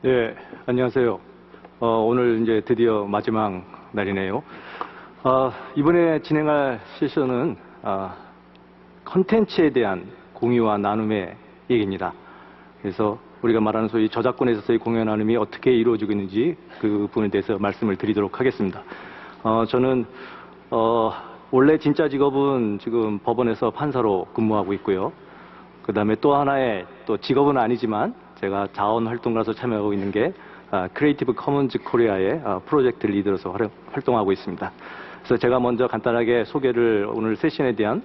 네, 안녕하세요. 오늘 이제 드디어 마지막 날이네요. 이번에 진행할 세션은 컨텐츠에 대한 공유와 나눔의 얘기입니다. 그래서 우리가 말하는 소위 저작권에 있어서의 공유 나눔이 어떻게 이루어지고 있는지 그 부분에 대해서 말씀을 드리도록 하겠습니다. 저는 원래 진짜 직업은 지금 법원에서 판사로 근무하고 있고요. 그 다음에 또 하나의 또 직업은 아니지만 제가 자원활동가로서 참여하고 있는 게 크리에이티브 커먼즈 코리아의 프로젝트 리더로서 활동하고 있습니다. 그래서 제가 먼저 간단하게 소개를 오늘 세션에 대한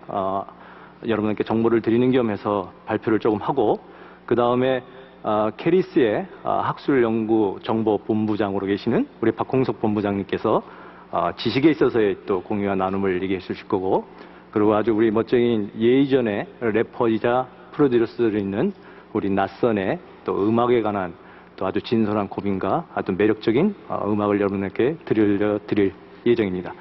여러분께 정보를 드리는 겸해서 발표를 조금 하고 그 다음에 캐리스의 학술연구정보본부장으로 계시는 우리 박홍석 본부장님께서 지식에 있어서의 또 공유와 나눔을 얘기해 주실 거고 그리고 아주 우리 멋쟁인 예의전의 래퍼이자 프로듀서들이 있는 우리 낯선의 또 음악에 관한 또 아주 진솔한 고민과 아주 매력적인 음악을 여러분에게 들려드릴 예정입니다.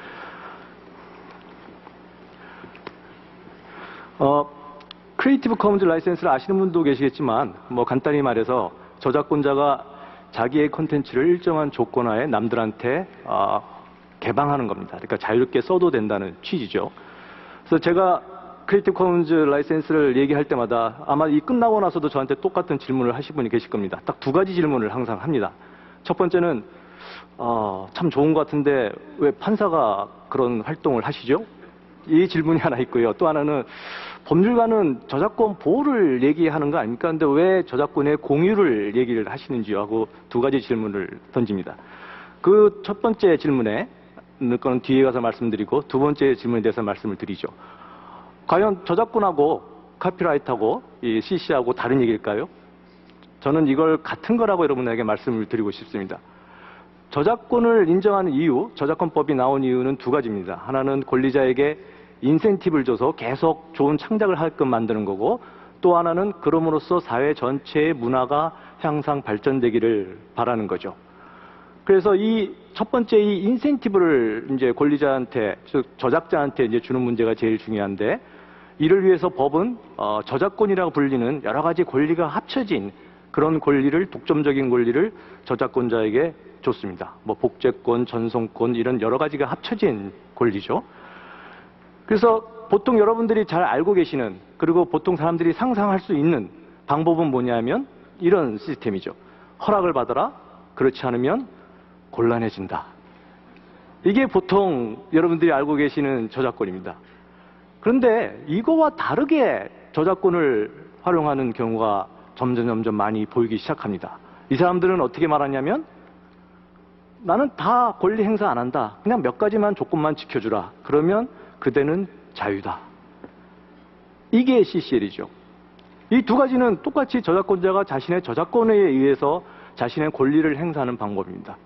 크리에이티브 커먼즈 라이센스를 아시는 분도 계시겠지만 뭐 간단히 말해서 저작권자가 자기의 콘텐츠를 일정한 조건하에 남들한테 개방하는 겁니다. 그러니까 자유롭게 써도 된다는 취지죠. 그래서 제가 크리에이티브 커먼즈 라이센스를 얘기할 때마다 아마 이 끝나고 나서도 저한테 똑같은 질문을 하실 분이 계실 겁니다. 딱 두 가지 질문을 항상 합니다. 첫 번째는 참 좋은 것 같은데 왜 판사가 그런 활동을 하시죠? 이 질문이 하나 있고요. 또 하나는 법률가는 저작권 보호를 얘기하는 거 아닙니까? 근데 왜 저작권의 공유를 얘기를 하시는지요? 하고 두 가지 질문을 던집니다. 그 첫 번째 질문에 그건 뒤에 가서 말씀드리고 두 번째 질문에 대해서 말씀을 드리죠. 과연 저작권하고 카피라이트하고 이 CC하고 다른 얘기일까요? 저는 이걸 같은 거라고 여러분에게 말씀을 드리고 싶습니다. 저작권을 인정하는 이유, 저작권법이 나온 이유는 두 가지입니다. 하나는 권리자에게 인센티브를 줘서 계속 좋은 창작을 하게끔 만드는 거고 또 하나는 그럼으로써 사회 전체의 문화가 향상 발전되기를 바라는 거죠. 그래서 이 첫 번째 이 인센티브를 이제 권리자한테, 즉 저작자한테 이제 주는 문제가 제일 중요한데 이를 위해서 법은 저작권이라고 불리는 여러 가지 권리가 합쳐진 그런 권리를 독점적인 권리를 저작권자에게 줬습니다. 뭐 복제권, 전송권 이런 여러 가지가 합쳐진 권리죠. 그래서 보통 여러분들이 잘 알고 계시는 그리고 보통 사람들이 상상할 수 있는 방법은 뭐냐면 이런 시스템이죠. 허락을 받아라. 그렇지 않으면 곤란해진다. 이게 보통 여러분들이 알고 계시는 저작권입니다. 그런데 이거와 다르게 저작권을 활용하는 경우가 점점 많이 보이기 시작합니다. 이 사람들은 어떻게 말하냐면 나는 다 권리 행사 안 한다. 그냥 몇 가지만 조건만 지켜주라. 그러면 그대는 자유다. 이게 CCL이죠. 이 두 가지는 똑같이 저작권자가 자신의 저작권에 의해서 자신의 권리를 행사하는 방법입니다.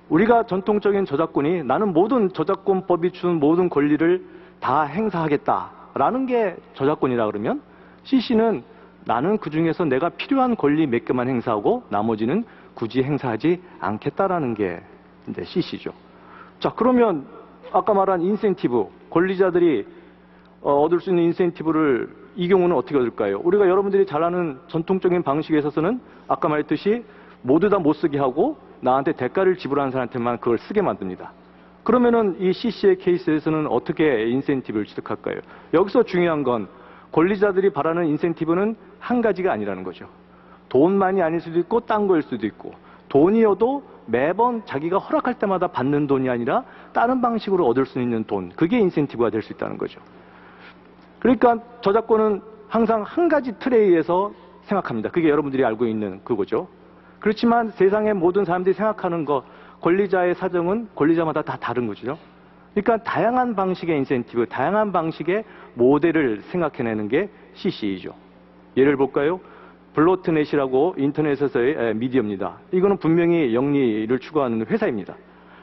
우리가 전통적인 저작권이 나는 모든 저작권법이 주는 모든 권리를 다 행사하겠다라는 게 저작권이라 그러면 CC는 나는 그 중에서 내가 필요한 권리 몇 개만 행사하고 나머지는 굳이 행사하지 않겠다라는 게 이제 CC죠. 자, 그러면 아까 말한 인센티브, 권리자들이 얻을 수 있는 인센티브를 이 경우는 어떻게 얻을까요? 우리가 여러분들이 잘 아는 전통적인 방식에 있어서는 아까 말했듯이 모두 다 못 쓰게 하고 나한테 대가를 지불하는 사람한테만 그걸 쓰게 만듭니다. 그러면은 이 CC의 케이스에서는 어떻게 인센티브를 취득할까요? 여기서 중요한 건 권리자들이 바라는 인센티브는 한 가지가 아니라는 거죠. 돈만이 아닐 수도 있고 딴 거일 수도 있고 돈이어도 매번 자기가 허락할 때마다 받는 돈이 아니라 다른 방식으로 얻을 수 있는 돈, 그게 인센티브가 될 수 있다는 거죠. 그러니까 저작권은 항상 한 가지 틀에 의해서 생각합니다. 그게 여러분들이 알고 있는 그거죠. 그렇지만 세상의 모든 사람들이 생각하는 거, 권리자의 사정은 권리자마다 다 다른 거죠. 그러니까 다양한 방식의 인센티브, 다양한 방식의 모델을 생각해내는 게 CC이죠. 예를 볼까요? 블로트넷이라고 인터넷에서의 미디어입니다. 이거는 분명히 영리를 추구하는 회사입니다.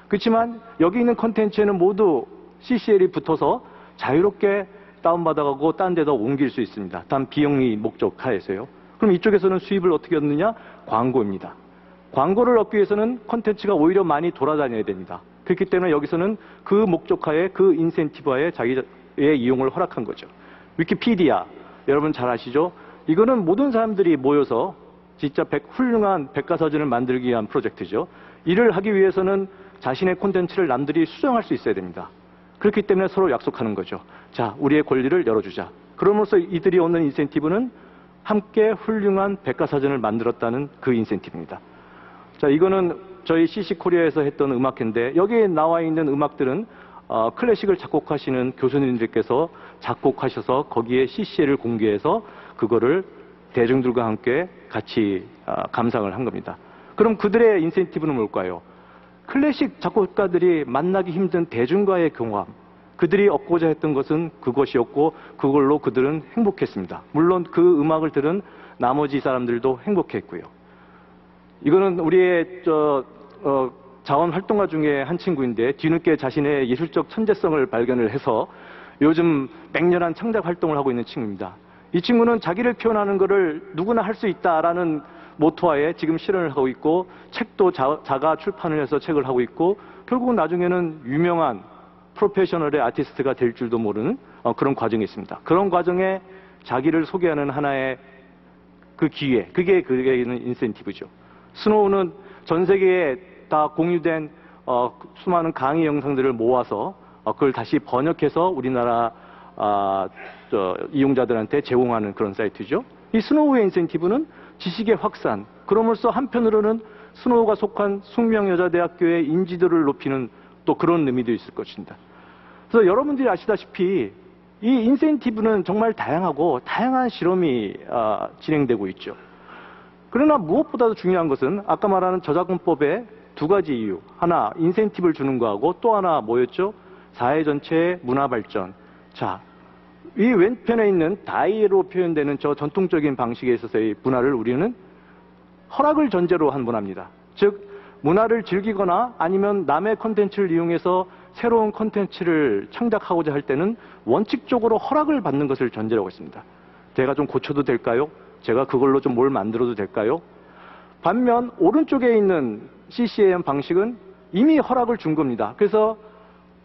그렇지만 여기 있는 콘텐츠에는 모두 CCL이 붙어서 자유롭게 다운받아가고 딴 데다 옮길 수 있습니다. 단 비영리 목적 하에서요. 그럼 이쪽에서는 수입을 어떻게 얻느냐? 광고입니다. 광고를 얻기 위해서는 콘텐츠가 오히려 많이 돌아다녀야 됩니다. 그렇기 때문에 여기서는 그 목적하에 그 인센티브하에 자기의 이용을 허락한 거죠. 위키피디아 여러분 잘 아시죠? 이거는 모든 사람들이 모여서 진짜 훌륭한 백과사전을 만들기 위한 프로젝트죠. 이를 하기 위해서는 자신의 콘텐츠를 남들이 수정할 수 있어야 됩니다. 그렇기 때문에 서로 약속하는 거죠. 자, 우리의 권리를 열어주자. 그러면서 이들이 얻는 인센티브는 함께 훌륭한 백과사전을 만들었다는 그 인센티브입니다. 자, 이거는 저희 CC코리아에서 했던 음악회인데 여기에 나와 있는 음악들은 클래식을 작곡하시는 교수님들께서 작곡하셔서 거기에 CC를 공개해서 그거를 대중들과 함께 같이 감상을 한 겁니다. 그럼 그들의 인센티브는 뭘까요? 클래식 작곡가들이 만나기 힘든 대중과의 경험, 그들이 얻고자 했던 것은 그것이었고 그걸로 그들은 행복했습니다. 물론 그 음악을 들은 나머지 사람들도 행복했고요. 이거는 우리의 자원활동가 중에 한 친구인데 뒤늦게 자신의 예술적 천재성을 발견을 해서 요즘 맹렬한 창작 활동을 하고 있는 친구입니다. 이 친구는 자기를 표현하는 것을 누구나 할 수 있다라는 모토하에 지금 실현을 하고 있고 책도 자가 출판을 해서 책을 하고 있고 결국은 나중에는 유명한 프로페셔널의 아티스트가 될 줄도 모르는 그런 과정이 있습니다. 그런 과정에 자기를 소개하는 하나의 그 기회, 그게 있는 인센티브죠. 스노우는 전 세계에 다 공유된 수많은 강의 영상들을 모아서 그걸 다시 번역해서 우리나라 이용자들한테 제공하는 그런 사이트죠. 이 스노우의 인센티브는 지식의 확산, 그러면서 한편으로는 스노우가 속한 숙명여자대학교의 인지도를 높이는 또 그런 의미도 있을 것입니다. 그래서 여러분들이 아시다시피 이 인센티브는 정말 다양하고 다양한 실험이 진행되고 있죠. 그러나 무엇보다도 중요한 것은 아까 말하는 저작권법의 두 가지 이유. 하나, 인센티브를 주는 거하고 또 하나 뭐였죠? 사회 전체의 문화 발전. 자, 이 왼편에 있는 다이로 표현되는 저 전통적인 방식에 있어서의 문화를 우리는 허락을 전제로 한 문화입니다. 즉, 문화를 즐기거나 아니면 남의 콘텐츠를 이용해서 새로운 콘텐츠를 창작하고자 할 때는 원칙적으로 허락을 받는 것을 전제로 하고 있습니다. 제가 좀 고쳐도 될까요? 제가 그걸로 좀 뭘 만들어도 될까요? 반면 오른쪽에 있는 CCAM 방식은 이미 허락을 준 겁니다. 그래서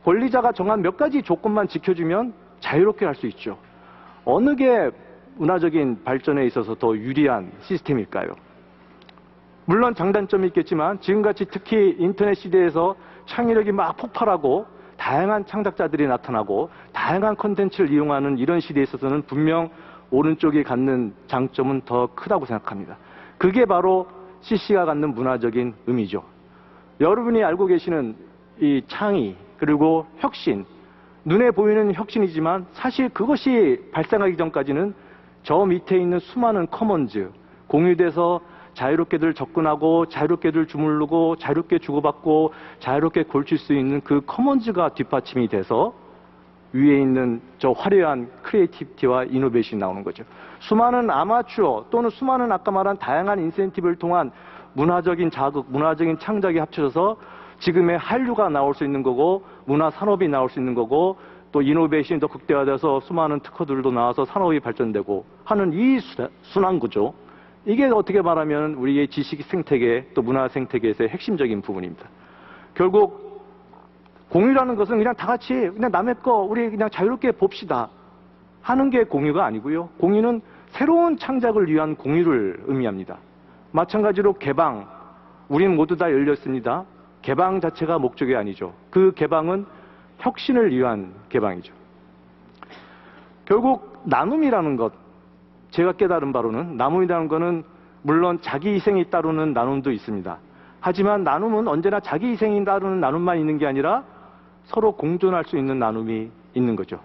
권리자가 정한 몇 가지 조건만 지켜주면 자유롭게 할 수 있죠. 어느 게 문화적인 발전에 있어서 더 유리한 시스템일까요? 물론 장단점이 있겠지만 지금같이 특히 인터넷 시대에서 창의력이 막 폭발하고 다양한 창작자들이 나타나고 다양한 콘텐츠를 이용하는 이런 시대에 있어서는 분명 오른쪽이 갖는 장점은 더 크다고 생각합니다. 그게 바로 CC가 갖는 문화적인 의미죠. 여러분이 알고 계시는 이 창의 그리고 혁신, 눈에 보이는 혁신이지만 사실 그것이 발생하기 전까지는 저 밑에 있는 수많은 커먼즈, 공유돼서 자유롭게들 접근하고 자유롭게들 주무르고 자유롭게 주고받고 자유롭게 골칠 수 있는 그 커먼즈가 뒷받침이 돼서 위에 있는 저 화려한 크리에이티비티와 이노베이션이 나오는 거죠. 수많은 아마추어 또는 수많은 아까 말한 다양한 인센티브를 통한 문화적인 자극, 문화적인 창작이 합쳐져서 지금의 한류가 나올 수 있는 거고 문화 산업이 나올 수 있는 거고 또 이노베이션이 더 극대화돼서 수많은 특허들도 나와서 산업이 발전되고 하는 이 순환구조, 이게 어떻게 말하면 우리의 지식 생태계 또 문화 생태계에서의 핵심적인 부분입니다. 결국 공유라는 것은 그냥 다 같이 그냥 남의 거 우리 그냥 자유롭게 봅시다 하는 게 공유가 아니고요. 공유는 새로운 창작을 위한 공유를 의미합니다. 마찬가지로 개방, 우리는 모두 다 열렸습니다. 개방 자체가 목적이 아니죠. 그 개방은 혁신을 위한 개방이죠. 결국 나눔이라는 것, 제가 깨달은 바로는 나눔이라는 것은 물론 자기 희생이 따르는 나눔도 있습니다. 하지만 나눔은 언제나 자기 희생이 따르는 나눔만 있는 게 아니라 서로 공존할 수 있는 나눔이 있는 거죠.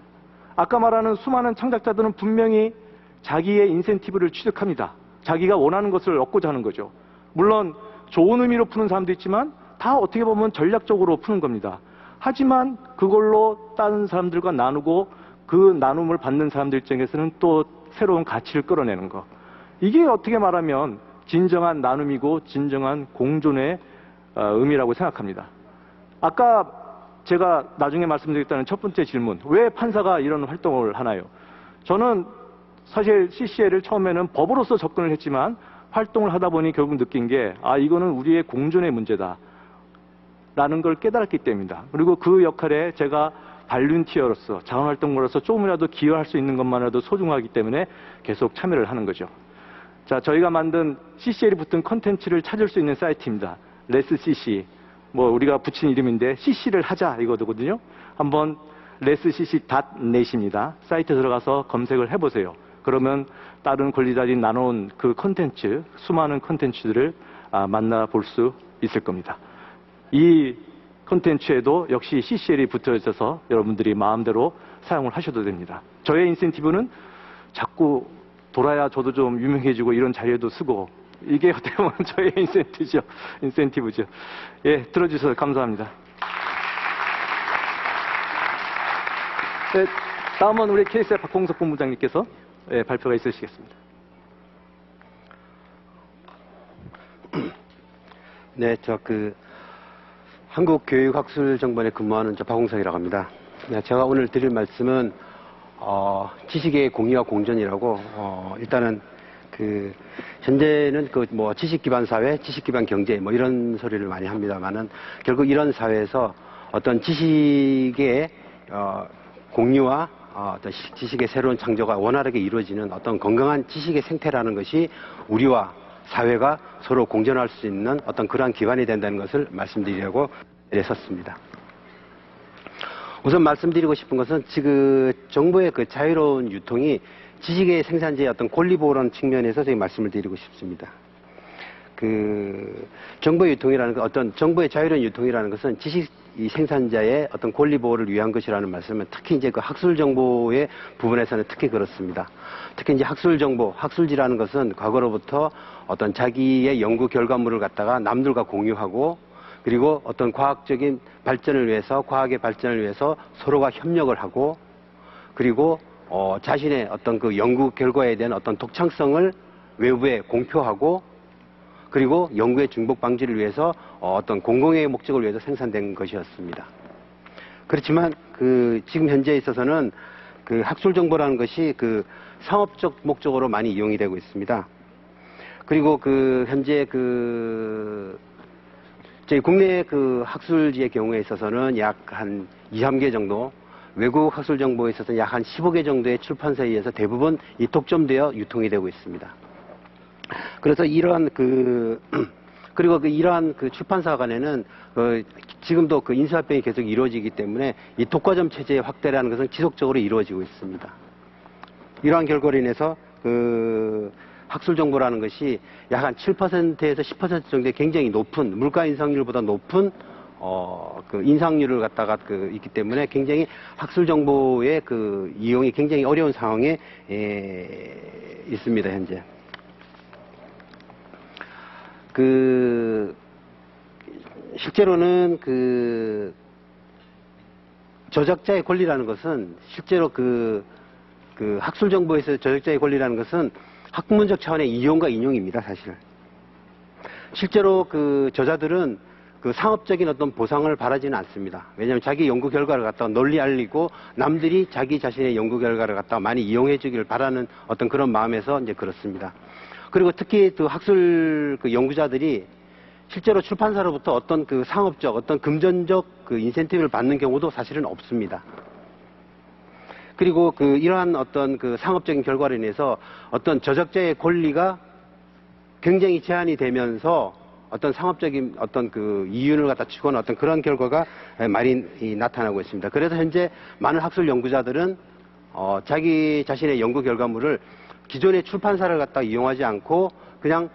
아까 말하는 수많은 창작자들은 분명히 자기의 인센티브를 취득합니다. 자기가 원하는 것을 얻고자 하는 거죠. 물론 좋은 의미로 푸는 사람도 있지만 다 어떻게 보면 전략적으로 푸는 겁니다. 하지만 그걸로 다른 사람들과 나누고 그 나눔을 받는 사람들 입장에서는 또 새로운 가치를 끌어내는 것. 이게 어떻게 말하면 진정한 나눔이고 진정한 공존의 의미라고 생각합니다. 아까 제가 나중에 말씀드리겠다는 첫 번째 질문, 왜 판사가 이런 활동을 하나요? 저는 사실 CCL을 처음에는 법으로서 접근을 했지만 활동을 하다 보니 결국 느낀 게 이거는 우리의 공존의 문제다 라는 걸 깨달았기 때문입니다. 그리고 그 역할에 제가 발룬티어로서 자원활동가로서 조금이라도 기여할 수 있는 것만으로도 소중하기 때문에 계속 참여를 하는 거죠. 자, 저희가 만든 CCL이 붙은 컨텐츠를 찾을 수 있는 사이트입니다. 레스CC. 뭐 우리가 붙인 이름인데 CC를 하자 이거거든요. 한번 lescc.net입니다. 사이트 들어가서 검색을 해보세요. 그러면 다른 권리자들이 나눠온 그 컨텐츠, 수많은 컨텐츠들을 만나볼 수 있을 겁니다. 이 컨텐츠에도 역시 CCL이 붙어 있어서 여러분들이 마음대로 사용을 하셔도 됩니다. 저의 인센티브는 자꾸 돌아야 저도 좀 유명해지고 이런 자료도 쓰고 이게 어떻게 보면 저의 인센티브죠. 예, 들어주셔서 감사합니다. 네, 다음은 우리 KSL 박홍석 본부장님께서 발표가 있으시겠습니다. 네, 한국교육학술정보원에 근무하는 박홍석이라고 합니다. 네, 제가 오늘 드릴 말씀은 지식의 공유와 공존이라고 일단은 현재는 지식 기반 사회, 지식 기반 경제 이런 소리를 많이 합니다만은 결국 이런 사회에서 어떤 지식의 공유와 어떤 지식의 새로운 창조가 원활하게 이루어지는 어떤 건강한 지식의 생태라는 것이 우리와 사회가 서로 공존할 수 있는 어떤 그러한 기반이 된다는 것을 말씀드리려고 섰습니다. 우선 말씀드리고 싶은 것은 지금 정보의 자유로운 유통이 지식의 생산자의 어떤 권리 보호라는 측면에서 저희 말씀을 드리고 싶습니다. 정보의 유통이라는 것, 어떤 정보의 자유로운 유통이라는 것은 지식 생산자의 어떤 권리 보호를 위한 것이라는 말씀은 특히 이제 학술 정보의 부분에서는 특히 그렇습니다. 특히 이제 학술 정보, 학술지라는 것은 과거로부터 어떤 자기의 연구 결과물을 갖다가 남들과 공유하고 그리고 어떤 과학적인 발전을 위해서, 과학의 발전을 위해서 서로가 협력을 하고 그리고 자신의 어떤 연구 결과에 대한 어떤 독창성을 외부에 공표하고 그리고 연구의 중복 방지를 위해서 어떤 공공의 목적을 위해서 생산된 것이었습니다. 그렇지만 지금 현재에 있어서는 학술 정보라는 것이 상업적 목적으로 많이 이용이 되고 있습니다. 그리고 현재 저희 국내 학술지의 경우에 있어서는 약 한 2, 3개 정도, 외국 학술 정보에 있어서 약 한 15개 정도의 출판사에 의해서 대부분 독점되어 유통이 되고 있습니다. 그래서 이러한 그리고 이러한 출판사 간에는 지금도 인수합병이 계속 이루어지기 때문에 이 독과점 체제의 확대라는 것은 지속적으로 이루어지고 있습니다. 이러한 결과로 인해서 학술 정보라는 것이 약 한 7%에서 10% 정도의 굉장히 높은 물가 인상률보다 높은 인상률을 갖다가 있기 때문에 굉장히 학술 정보의 이용이 굉장히 어려운 상황에 있습니다. 현재. 실제로는 저작자의 권리라는 것은 실제로 학술 정보에서 저작자의 권리라는 것은 학문적 차원의 이용과 인용입니다, 사실. 실제로 저자들은 상업적인 어떤 보상을 바라지는 않습니다. 왜냐하면 자기 연구 결과를 갖다가 널리 알리고 남들이 자기 자신의 연구 결과를 갖다가 많이 이용해 주기를 바라는 어떤 그런 마음에서 이제 그렇습니다. 그리고 특히 학술 연구자들이 실제로 출판사로부터 어떤 상업적, 어떤 금전적 인센티브를 받는 경우도 사실은 없습니다. 그리고 이러한 어떤 상업적인 결과로 인해서 어떤 저작자의 권리가 굉장히 제한이 되면서 어떤 상업적인 어떤 이윤을 갖다 추구하는 어떤 그런 결과가 많이 나타나고 있습니다. 그래서 현재 많은 학술 연구자들은 자기 자신의 연구 결과물을 기존의 출판사를 갖다 이용하지 않고 그냥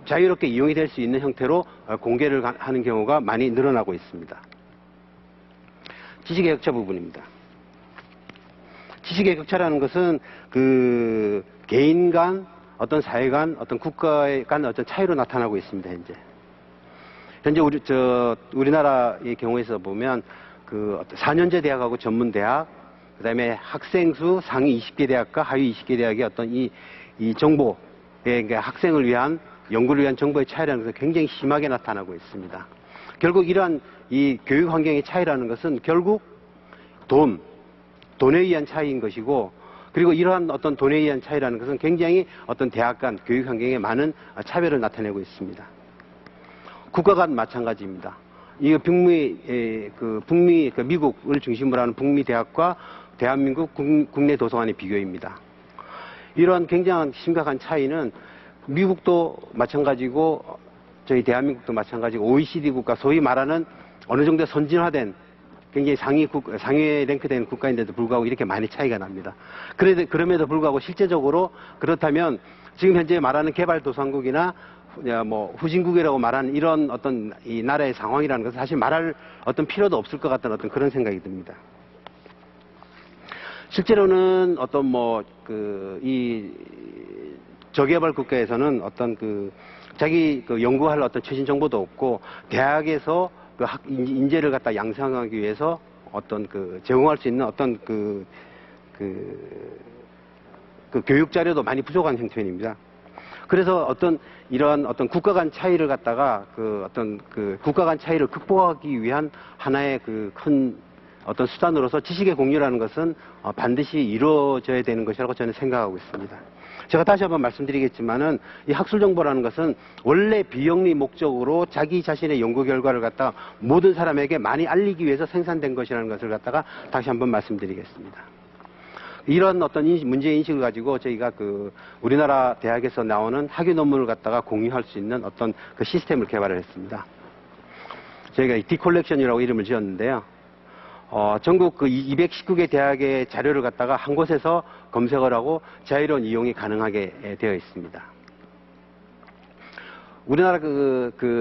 자유롭게 이용이 될 수 있는 형태로 공개를 하는 경우가 많이 늘어나고 있습니다. 지식의 격차 부분입니다. 지식의 격차라는 것은 개인 간, 어떤 사회 간, 어떤 국가 간 어떤 차이로 나타나고 있습니다. 현재 우리나라의 경우에서 보면 4년제 대학하고 전문 대학, 그다음에 학생 수 상위 20개 대학과 하위 20개 대학의 어떤 이 정보의, 그러니까 학생을 위한 연구를 위한 정보의 차이라는 것은 굉장히 심하게 나타나고 있습니다. 결국 이러한 이 교육 환경의 차이라는 것은 결국 돈에 의한 차이인 것이고, 그리고 이러한 어떤 돈에 의한 차이라는 것은 굉장히 어떤 대학 간 교육 환경에 많은 차별을 나타내고 있습니다. 국가 간 마찬가지입니다. 이 북미 미국을 중심으로 하는 북미 대학과 대한민국 국내 도서관의 비교입니다. 이러한 굉장한 심각한 차이는 미국도 마찬가지고 저희 대한민국도 마찬가지고 OECD 국가 소위 말하는 어느 정도 선진화된 굉장히 상위에 랭크된 국가인데도 불구하고 이렇게 많이 차이가 납니다. 그럼에도 불구하고 실제적으로 그렇다면 지금 현재 말하는 개발도상국이나 뭐 후진국이라고 말하는 이런 어떤 이 나라의 상황이라는 것은 사실 말할 어떤 필요도 없을 것 같다는 어떤 그런 생각이 듭니다. 실제로는 어떤 이 저개발 국가에서는 어떤 자기 연구할 어떤 최신 정보도 없고 대학에서 인재를 갖다 양성하기 위해서 어떤 제공할 수 있는 어떤 교육 자료도 많이 부족한 형편입니다. 그래서 이러한 어떤 국가 간 차이를 갖다가 국가 간 차이를 극복하기 위한 하나의 큰 어떤 수단으로서 지식의 공유라는 것은 반드시 이루어져야 되는 것이라고 저는 생각하고 있습니다. 제가 다시 한번 말씀드리겠지만은 이 학술 정보라는 것은 원래 비영리 목적으로 자기 자신의 연구 결과를 갖다가 모든 사람에게 많이 알리기 위해서 생산된 것이라는 것을 갖다가 다시 한번 말씀드리겠습니다. 이런 어떤 문제 인식을 가지고 저희가 우리나라 대학에서 나오는 학위 논문을 갖다가 공유할 수 있는 어떤 시스템을 개발을 했습니다. 저희가 디콜렉션이라고 이름을 지었는데요. 전국 219개 대학의 자료를 갖다가 한 곳에서 검색을 하고 자유로운 이용이 가능하게 되어 있습니다. 우리나라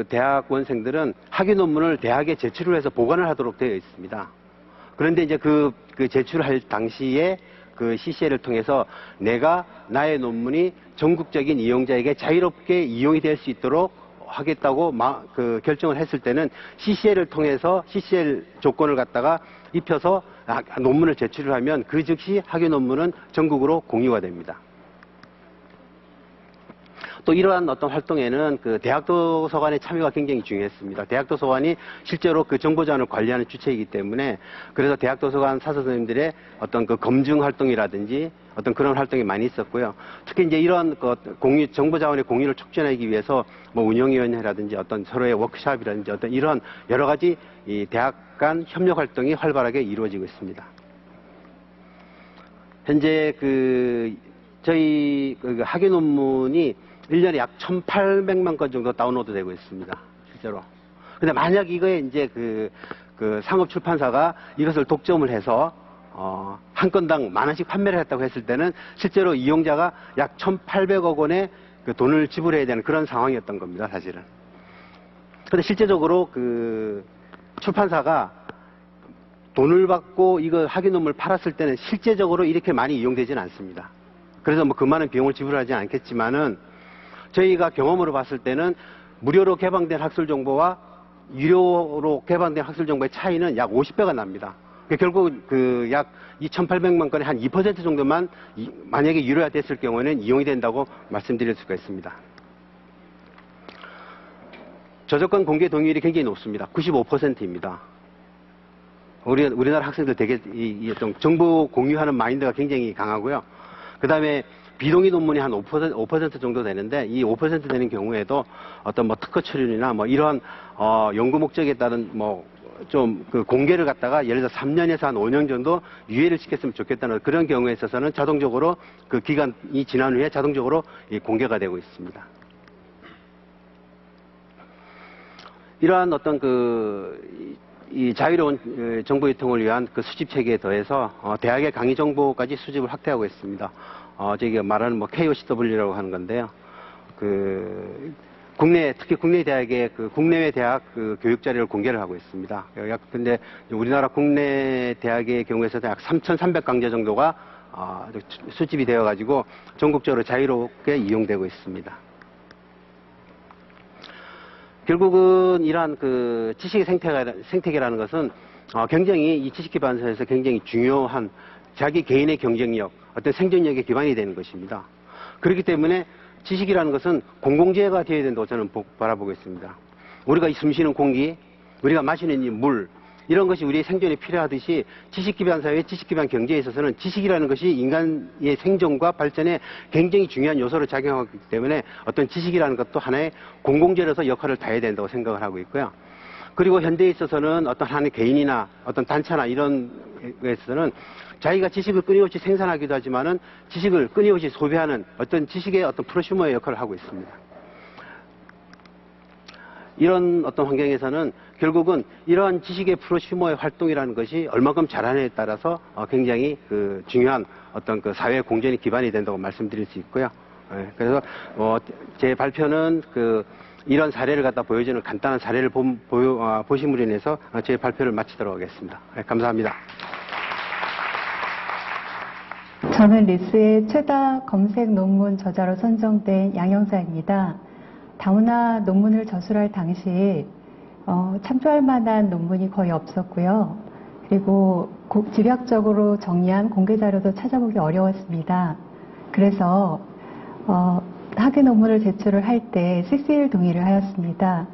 대학원생들은 학위 논문을 대학에 제출을 해서 보관을 하도록 되어 있습니다. 그런데 이제 제출할 당시에 CCL을 통해서 나의 논문이 전국적인 이용자에게 자유롭게 이용이 될 수 있도록 하겠다고 결정을 했을 때는 CCL을 통해서 CCL 조건을 갖다가 입혀서 논문을 제출을 하면 즉시 학위 논문은 전국으로 공유가 됩니다. 또 이러한 어떤 활동에는 대학도서관의 참여가 굉장히 중요했습니다. 대학도서관이 실제로 정보자원을 관리하는 주체이기 때문에 그래서 대학도서관 사서 선생님들의 어떤 검증 활동이라든지 어떤 그런 활동이 많이 있었고요. 특히 이제 이런 정보자원의 공유를 촉진하기 위해서 운영위원회라든지 어떤 서로의 워크숍이라든지 어떤 이런 여러 가지 이 대학 간 협력 활동이 활발하게 이루어지고 있습니다. 현재 저희 학위 논문이 1년에 약 1,800만 건 정도 다운로드 되고 있습니다. 실제로. 근데 만약 이거에 이제 상업 출판사가 이것을 독점을 해서 한 건당 10,000원씩 판매를 했다고 했을 때는 실제로 이용자가 약 1,800억 원의 돈을 지불해야 되는 그런 상황이었던 겁니다, 사실은. 근데 실제적으로 출판사가 돈을 받고 이거 학위 논문을 팔았을 때는 실제적으로 이렇게 많이 이용되지는 않습니다. 그래서 그 많은 비용을 지불하지 않겠지만은 저희가 경험으로 봤을 때는 무료로 개방된 학술 정보와 유료로 개방된 학술 정보의 차이는 약 50배가 납니다. 결국 약 2,800만 건의 한 2% 정도만 만약에 유료화 됐을 경우에는 이용이 된다고 말씀드릴 수가 있습니다. 저작권 공개 동의율이 굉장히 높습니다. 95%입니다. 우리나라 학생들 되게 어떤 정보 공유하는 마인드가 굉장히 강하고요. 그 다음에 비동의 논문이 한 5% 정도 되는데 이 5% 되는 경우에도 어떤 특허 출연이나 이런 연구 목적에 따른 좀 공개를 갖다가 예를 들어 3년에서 한 5년 정도 유예를 시켰으면 좋겠다는 그런 경우에 있어서는 자동적으로 기간이 지난 후에 자동적으로 공개가 되고 있습니다. 이러한 어떤 이 자유로운 정보 유통을 위한 수집 체계에 더해서 대학의 강의 정보까지 수집을 확대하고 있습니다. 저희가 말하는 KOCW라고 하는 건데요. 특히 국내 대학의 국내외 대학 교육 자료를 공개를 하고 있습니다. 근데 우리나라 국내 대학의 경우에서도 약 3,300강좌 정도가 수집이 되어 가지고 전국적으로 자유롭게 이용되고 있습니다. 결국은 이러한 지식의 생태계라는 것은 굉장히 이 지식기반서에서 굉장히 중요한 자기 개인의 경쟁력, 어떤 생존력의 기반이 되는 것입니다. 그렇기 때문에 지식이라는 것은 공공재가 되어야 된다고 저는 바라보고 있습니다. 우리가 숨쉬는 공기, 우리가 마시는 이 물, 이런 것이 우리의 생존에 필요하듯이 지식기반 사회, 지식기반 경제에 있어서는 지식이라는 것이 인간의 생존과 발전에 굉장히 중요한 요소로 작용하기 때문에 어떤 지식이라는 것도 하나의 공공재로서 역할을 다해야 된다고 생각을 하고 있고요. 그리고 현대에 있어서는 어떤 한 개인이나 어떤 단체나 이런 거에 있어서는 자기가 지식을 끊임없이 생산하기도 하지만은 지식을 끊임없이 소비하는 어떤 지식의 어떤 프로슈머의 역할을 하고 있습니다. 이런 어떤 환경에서는 결국은 이러한 지식의 프로슈머의 활동이라는 것이 얼마큼 잘하느냐에 따라서 굉장히 그 중요한 어떤 그 사회 공존이 기반이 된다고 말씀드릴 수 있고요. 그래서 제 발표는 이런 사례를 갖다 보여주는 간단한 사례를 보심으로 인해서 제 발표를 마치도록 하겠습니다. 감사합니다. 저는 리스의 최다 검색 논문 저자로 선정된 양영자입니다. 다우나 논문을 저술할 당시 참조할 만한 논문이 거의 없었고요. 그리고 집약적으로 정리한 공개 자료도 찾아보기 어려웠습니다. 그래서 학위 논문을 제출을 할 때 CCL 동의를 하였습니다.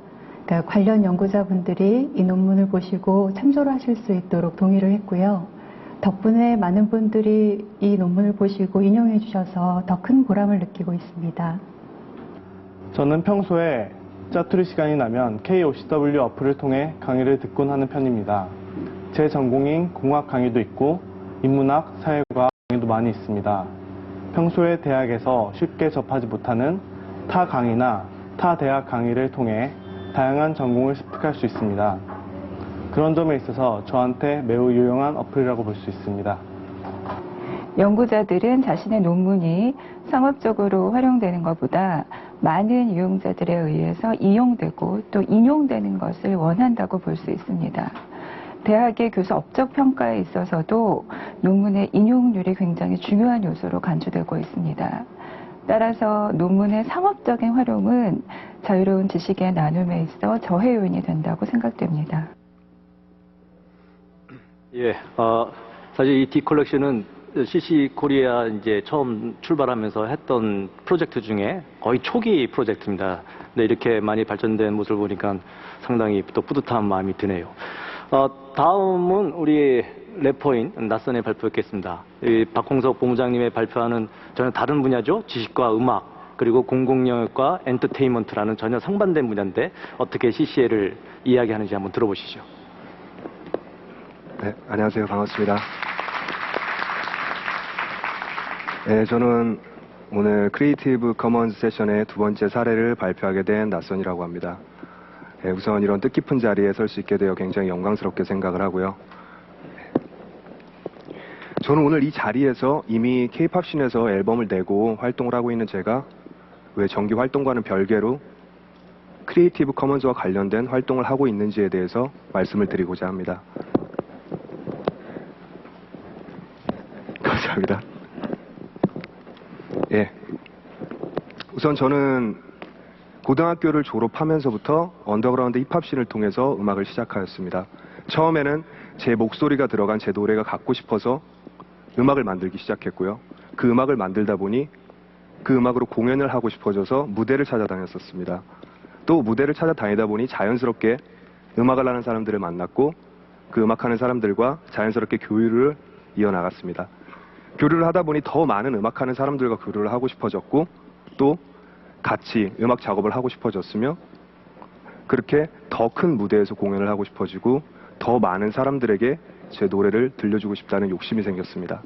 그러니까 관련 연구자분들이 이 논문을 보시고 참조를 하실 수 있도록 동의를 했고요. 덕분에 많은 분들이 이 논문을 보시고 인용해 주셔서 더 큰 보람을 느끼고 있습니다. 저는 평소에 짜투리 시간이 나면 KOCW 어플을 통해 강의를 듣곤 하는 편입니다. 제 전공인 공학 강의도 있고 인문학, 사회과학 강의도 많이 있습니다. 평소에 대학에서 쉽게 접하지 못하는 타 강의나 타 대학 강의를 통해 다양한 전공을 습득할 수 있습니다. 그런 점에 있어서 저한테 매우 유용한 어플이라고 볼 수 있습니다. 연구자들은 자신의 논문이 상업적으로 활용되는 것보다 많은 이용자들에 의해서 이용되고 또 인용되는 것을 원한다고 볼 수 있습니다. 대학의 교수 업적 평가에 있어서도 논문의 인용률이 굉장히 중요한 요소로 간주되고 있습니다. 따라서 논문의 상업적인 활용은 자유로운 지식의 나눔에 있어 저해 요인이 된다고 생각됩니다. 예, 사실 이 디컬렉션은 CC 코리아 이제 처음 출발하면서 했던 프로젝트 중에 거의 초기 프로젝트입니다. 근데 이렇게 많이 발전된 모습을 보니까 상당히 또 뿌듯한 마음이 드네요. 다음은 우리 래퍼인 낯선의 발표였겠습니다. 박홍석 본부장님의 발표하는 전혀 다른 분야죠. 지식과 음악, 그리고 공공영역과 엔터테인먼트라는 전혀 상반된 분야인데 어떻게 CCL을 이야기하는지 한번 들어보시죠. 네, 안녕하세요. 반갑습니다. 네, 저는 오늘 크리에이티브 커먼스 세션의 두 번째 사례를 발표하게 된 낯선이라고 합니다. 네, 우선 이런 뜻깊은 자리에 설 수 있게 되어 굉장히 영광스럽게 생각을 하고요. 저는 오늘 이 자리에서 이미 K-팝씬에서 앨범을 내고 활동을 하고 있는 제가 왜 정규 활동과는 별개로 크리에이티브 커먼스와 관련된 활동을 하고 있는지에 대해서 말씀을 드리고자 합니다. 감사합니다. 예. 우선 저는 고등학교를 졸업하면서부터 언더그라운드 힙합씬을 통해서 음악을 시작하였습니다. 처음에는 제 목소리가 들어간 제 노래가 갖고 싶어서 음악을 만들기 시작했고요. 그 음악을 만들다 보니 그 음악으로 공연을 하고 싶어져서 무대를 찾아다녔었습니다. 또 무대를 찾아다니다 보니 자연스럽게 음악을 하는 사람들을 만났고 그 음악하는 사람들과 자연스럽게 교류를 이어나갔습니다. 교류를 하다 보니 더 많은 음악하는 사람들과 교류를 하고 싶어졌고 또 같이 음악 작업을 하고 싶어졌으며 그렇게 더 큰 무대에서 공연을 하고 싶어지고 더 많은 사람들에게 제 노래를 들려주고 싶다는 욕심이 생겼습니다.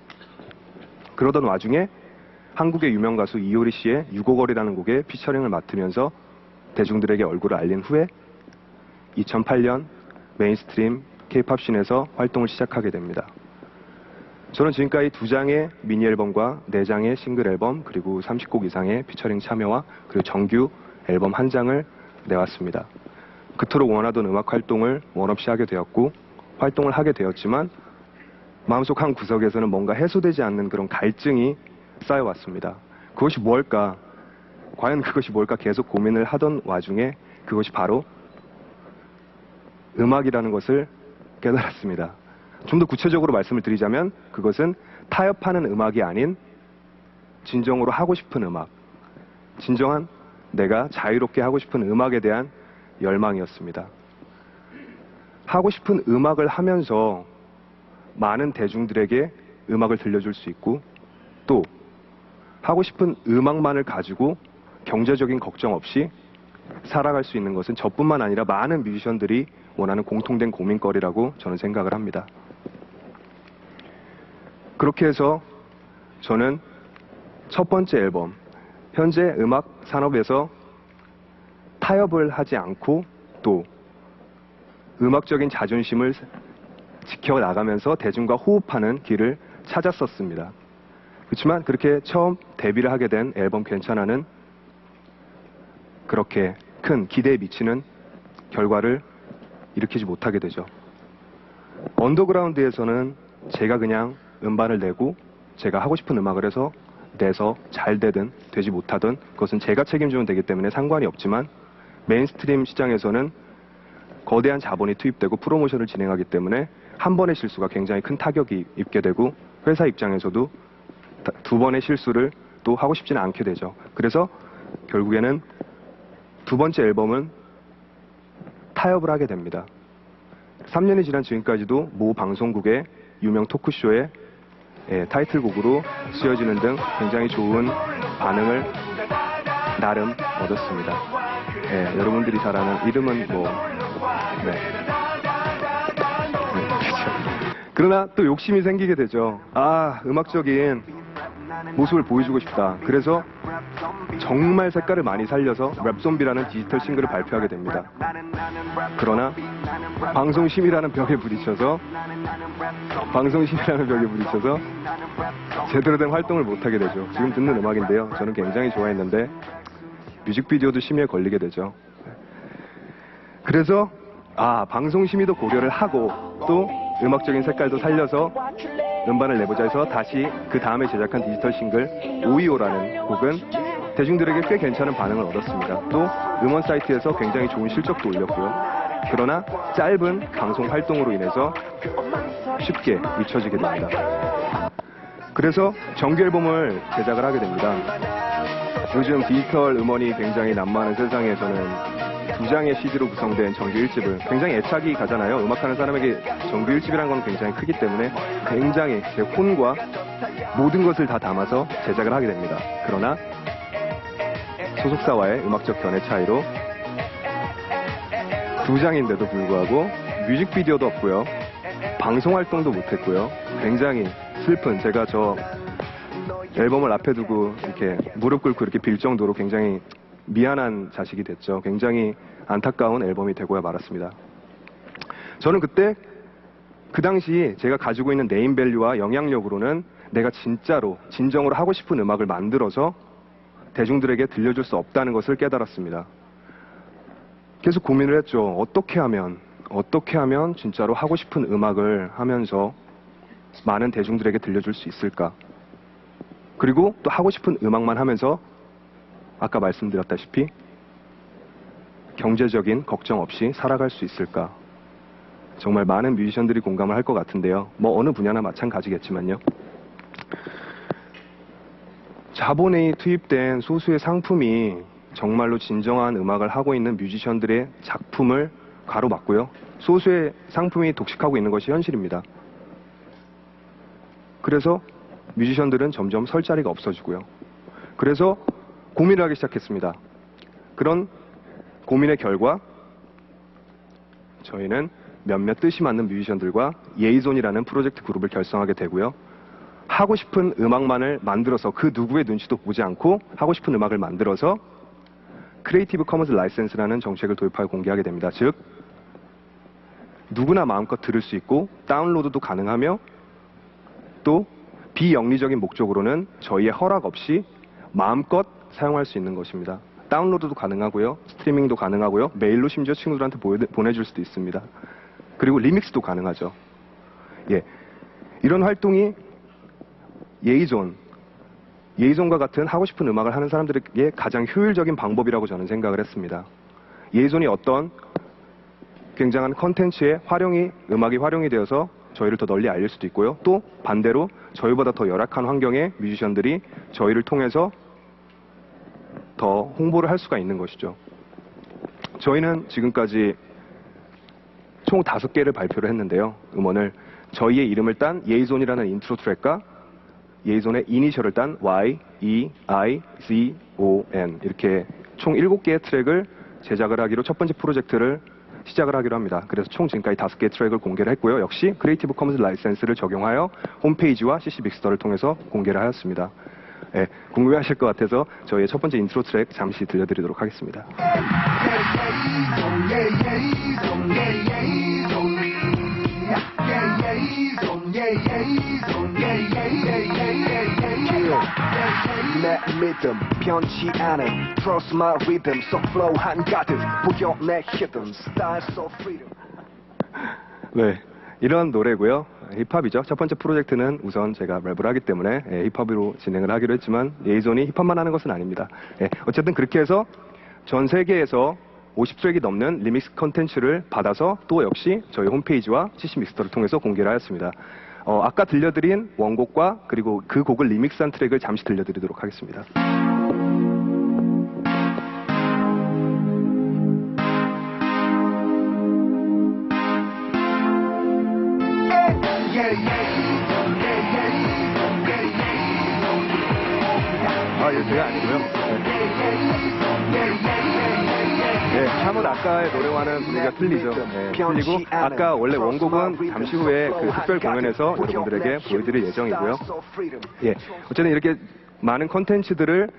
그러던 와중에 한국의 유명 가수 이효리 씨의 유고걸이라는 곡에 피처링을 맡으면서 대중들에게 얼굴을 알린 후에 2008년 메인스트림 K-팝 씬에서 활동을 시작하게 됩니다. 저는 지금까지 2장의 미니 앨범과 4장의 싱글 앨범 그리고 30곡 이상의 피처링 참여와 그리고 정규 앨범 1장을 내왔습니다. 그토록 원하던 음악 활동을 원없이 하게 되었고 활동을 하게 되었지만 마음속 한 구석에서는 뭔가 해소되지 않는 그런 갈증이 쌓여왔습니다. 그것이 뭘까? 과연 그것이 뭘까 계속 고민을 하던 와중에 그것이 바로 음악이라는 것을 깨달았습니다. 좀 더 구체적으로 말씀을 드리자면 그것은 타협하는 음악이 아닌 진정으로 하고 싶은 음악, 진정한 내가 자유롭게 하고 싶은 음악에 대한 열망이었습니다. 하고 싶은 음악을 하면서 많은 대중들에게 음악을 들려줄 수 있고 또 하고 싶은 음악만을 가지고 경제적인 걱정 없이 살아갈 수 있는 것은 저뿐만 아니라 많은 뮤지션들이 원하는 공통된 고민거리라고 저는 생각을 합니다. 그렇게 해서 저는 첫 번째 앨범, 현재 음악 산업에서 타협을 하지 않고 또 음악적인 자존심을 지켜나가면서 대중과 호흡하는 길을 찾았었습니다. 그렇지만 그렇게 처음 데뷔를 하게 된 앨범 괜찮아는 그렇게 큰 기대에 미치는 결과를 일으키지 못하게 되죠. 언더그라운드에서는 제가 그냥 음반을 내고 제가 하고 싶은 음악을 해서 내서 잘 되든 되지 못하든 그것은 제가 책임지면 되기 때문에 상관이 없지만 메인스트림 시장에서는 거대한 자본이 투입되고 프로모션을 진행하기 때문에 한 번의 실수가 굉장히 큰 타격이 입게 되고 회사 입장에서도 두 번의 실수를 또 하고 싶지는 않게 되죠. 그래서 결국에는 두 번째 앨범은 타협을 하게 됩니다. 3년이 지난 지금까지도 모 방송국의 유명 토크쇼에 타이틀곡으로 쓰여지는 등 굉장히 좋은 반응을 나름 얻었습니다. 여러분들이 잘 아는 이름은 그러나 또 욕심이 생기게 되죠. 음악적인 모습을 보여주고 싶다. 그래서 정말 색깔을 많이 살려서 랩좀비라는 디지털 싱글을 발표하게 됩니다. 그러나 방송심이라는 벽에 부딪혀서 제대로 된 활동을 못하게 되죠. 지금 듣는 음악인데요. 저는 굉장히 좋아했는데 뮤직비디오도 심의에 걸리게 되죠. 그래서 방송심의도 고려를 하고 또 음악적인 색깔도 살려서 음반을 내보자 해서 다시 그 다음에 제작한 디지털 싱글 오이오라는 곡은 대중들에게 꽤 괜찮은 반응을 얻었습니다. 또 음원 사이트에서 굉장히 좋은 실적도 올렸고요. 그러나 짧은 방송 활동으로 인해서 쉽게 잊혀지게 됩니다. 그래서 정규 앨범을 제작을 하게 됩니다. 요즘 디지털 음원이 굉장히 난무하는 세상에서는 2장의 CD로 구성된 정규 1집을 굉장히 애착이 가잖아요. 음악하는 사람에게 정규 1집이라는 건 굉장히 크기 때문에 굉장히 제 혼과 모든 것을 다 담아서 제작을 하게 됩니다. 그러나 소속사와의 음악적 견해 차이로 2장인데도 불구하고 뮤직비디오도 없고요. 방송 활동도 못했고요. 굉장히 슬픈, 제가 저 앨범을 앞에 두고 이렇게 무릎 꿇고 이렇게 빌 정도로 굉장히 미안한 자식이 됐죠. 굉장히 안타까운 앨범이 되고야 말았습니다. 저는 그때 그 당시 제가 가지고 있는 네임밸류와 영향력으로는 내가 진정으로 하고 싶은 음악을 만들어서 대중들에게 들려줄 수 없다는 것을 깨달았습니다. 계속 고민을 했죠. 어떻게 하면 진짜로 하고 싶은 음악을 하면서 많은 대중들에게 들려줄 수 있을까? 그리고 또 하고 싶은 음악만 하면서 아까 말씀드렸다시피 경제적인 걱정 없이 살아갈 수 있을까? 정말 많은 뮤지션들이 공감을 할 것 같은데요. 어느 분야나 마찬가지겠지만요. 자본이 투입된 소수의 상품이 정말로 진정한 음악을 하고 있는 뮤지션들의 작품을 가로막고요. 소수의 상품이 독식하고 있는 것이 현실입니다. 그래서 뮤지션들은 점점 설 자리가 없어지고요. 그래서 고민을 하기 시작했습니다. 그런 고민의 결과 저희는 몇몇 뜻이 맞는 뮤지션들과 예이존이라는 프로젝트 그룹을 결성하게 되고요. 하고 싶은 음악만을 만들어서 그 누구의 눈치도 보지 않고 하고 싶은 음악을 만들어서 크리에이티브 커먼스 라이센스라는 정책을 도입하여 공개하게 됩니다. 즉 누구나 마음껏 들을 수 있고 다운로드도 가능하며 또 비영리적인 목적으로는 저희의 허락 없이 마음껏 사용할 수 있는 것입니다. 다운로드도 가능하고요. 스트리밍도 가능하고요. 메일로 심지어 친구들한테 보내줄 수도 있습니다. 그리고 리믹스도 가능하죠. 이런 활동이 예이존과 같은 하고 싶은 음악을 하는 사람들에게 가장 효율적인 방법이라고 저는 생각을 했습니다. 예이존이 어떤 굉장한 컨텐츠의 음악이 활용이 되어서 저희를 더 널리 알릴 수도 있고요. 또 반대로 저희보다 더 열악한 환경의 뮤지션들이 저희를 통해서 더 홍보를 할 수가 있는 것이죠. 저희는 지금까지 총 5개를 발표를 했는데요. 음원을 저희의 이름을 딴 예이존이라는 인트로 트랙과 예이존의 이니셜을 딴 Y, E, I, Z, O, N 이렇게 총 7개의 트랙을 제작을 하기로 첫 번째 프로젝트를 시작을 하기로 합니다. 그래서 총 지금까지 5개의 트랙을 공개를 했고요. 역시 크리에이티브 커먼스 라이센스를 적용하여 홈페이지와 CC 믹스터를 통해서 공개를 하였습니다. 예, 궁금해하실 것 같아서 저희의 첫 번째 인트로 트랙 잠시 들려드리도록 하겠습니다. 내 믿음 변치 않은 Trust my rhythm So flow 한가득 보여 내 hidden Style so freedom. 네, 이런 노래고요. 힙합이죠. 첫 번째 프로젝트는 우선 제가 랩을 하기 때문에 힙합으로 진행을 하기로 했지만 예이존이 힙합만 하는 것은 아닙니다. 어쨌든 그렇게 해서 전 세계에서 50트랙이 넘는 리믹스 컨텐츠를 받아서 또 역시 저희 홈페이지와 CC 믹스터를 통해서 공개를 하였습니다. 아까 들려드린 원곡과 그리고 그 곡을 리믹스한 트랙을 잠시 들려드리도록 하겠습니다. 이거 제가 아니고요. 네, 참은 아까의 노래와는 분위기가 틀리죠. 네, 틀리고 아까 원래 원곡은 잠시 후에 그 특별 공연에서 여러분들에게 보여드릴 예정이고요. 예, 어쨌든 이렇게 많은 컨텐츠들을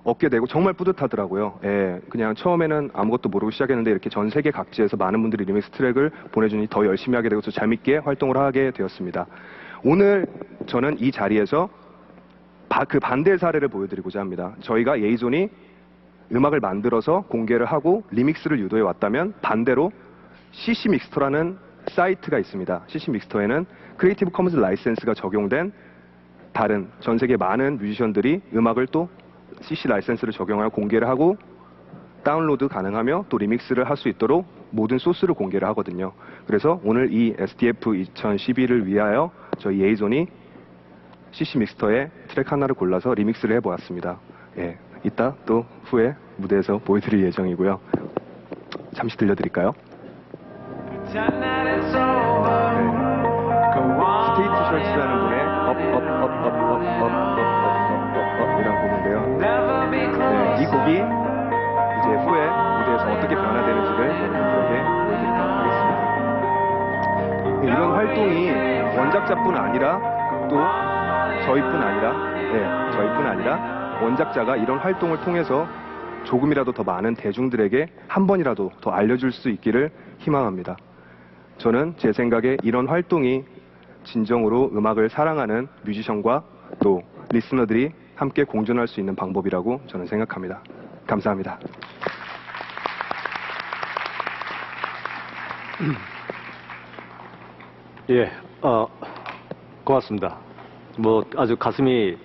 얻게 되고 정말 뿌듯하더라고요. 예, 그냥 처음에는 아무것도 모르고 시작했는데 이렇게 전 세계 각지에서 많은 분들이 리믹스 트랙을 보내주니 더 열심히 하게 되고 또 재밌게 활동을 하게 되었습니다. 오늘 저는 이 자리에서 그 반대의 사례를 보여드리고자 합니다. 저희가 예이존이 음악을 만들어서 공개를 하고 리믹스를 유도해 왔다면 반대로 CC 믹스터라는 사이트가 있습니다. CC 믹스터에는 크리에이티브 커먼스 라이센스가 적용된 다른 전 세계 많은 뮤지션들이 음악을 또 CC 라이센스를 적용하여 공개를 하고 다운로드 가능하며 또 리믹스를 할 수 있도록 모든 소스를 공개를 하거든요. 그래서 오늘 이 SDF 2012를 위하여 저희 예이존이 CC 믹스터의 트랙 하나를 골라서 리믹스를 해보았습니다. 예, 이따 또 후에 무대에서 보여드릴 예정이고요. 잠시 들려드릴까요? 스테이트 셔츠라는 분의 이라는 곡인데요. 네, 이 곡이 이제 후에 무대에서 어떻게 변화되는지를 여러분들에게 보여드리도록 하겠습니다. 이런 활동이 원작자뿐 아니라 또 저희뿐 아니라 원작자가 이런 활동을 통해서 조금이라도 더 많은 대중들에게 한 번이라도 더 알려줄 수 있기를 희망합니다. 저는 제 생각에 이런 활동이 진정으로 음악을 사랑하는 뮤지션과 또 리스너들이 함께 공존할 수 있는 방법이라고 저는 생각합니다. 감사합니다. 예, 고맙습니다. 뭐 아주 가슴이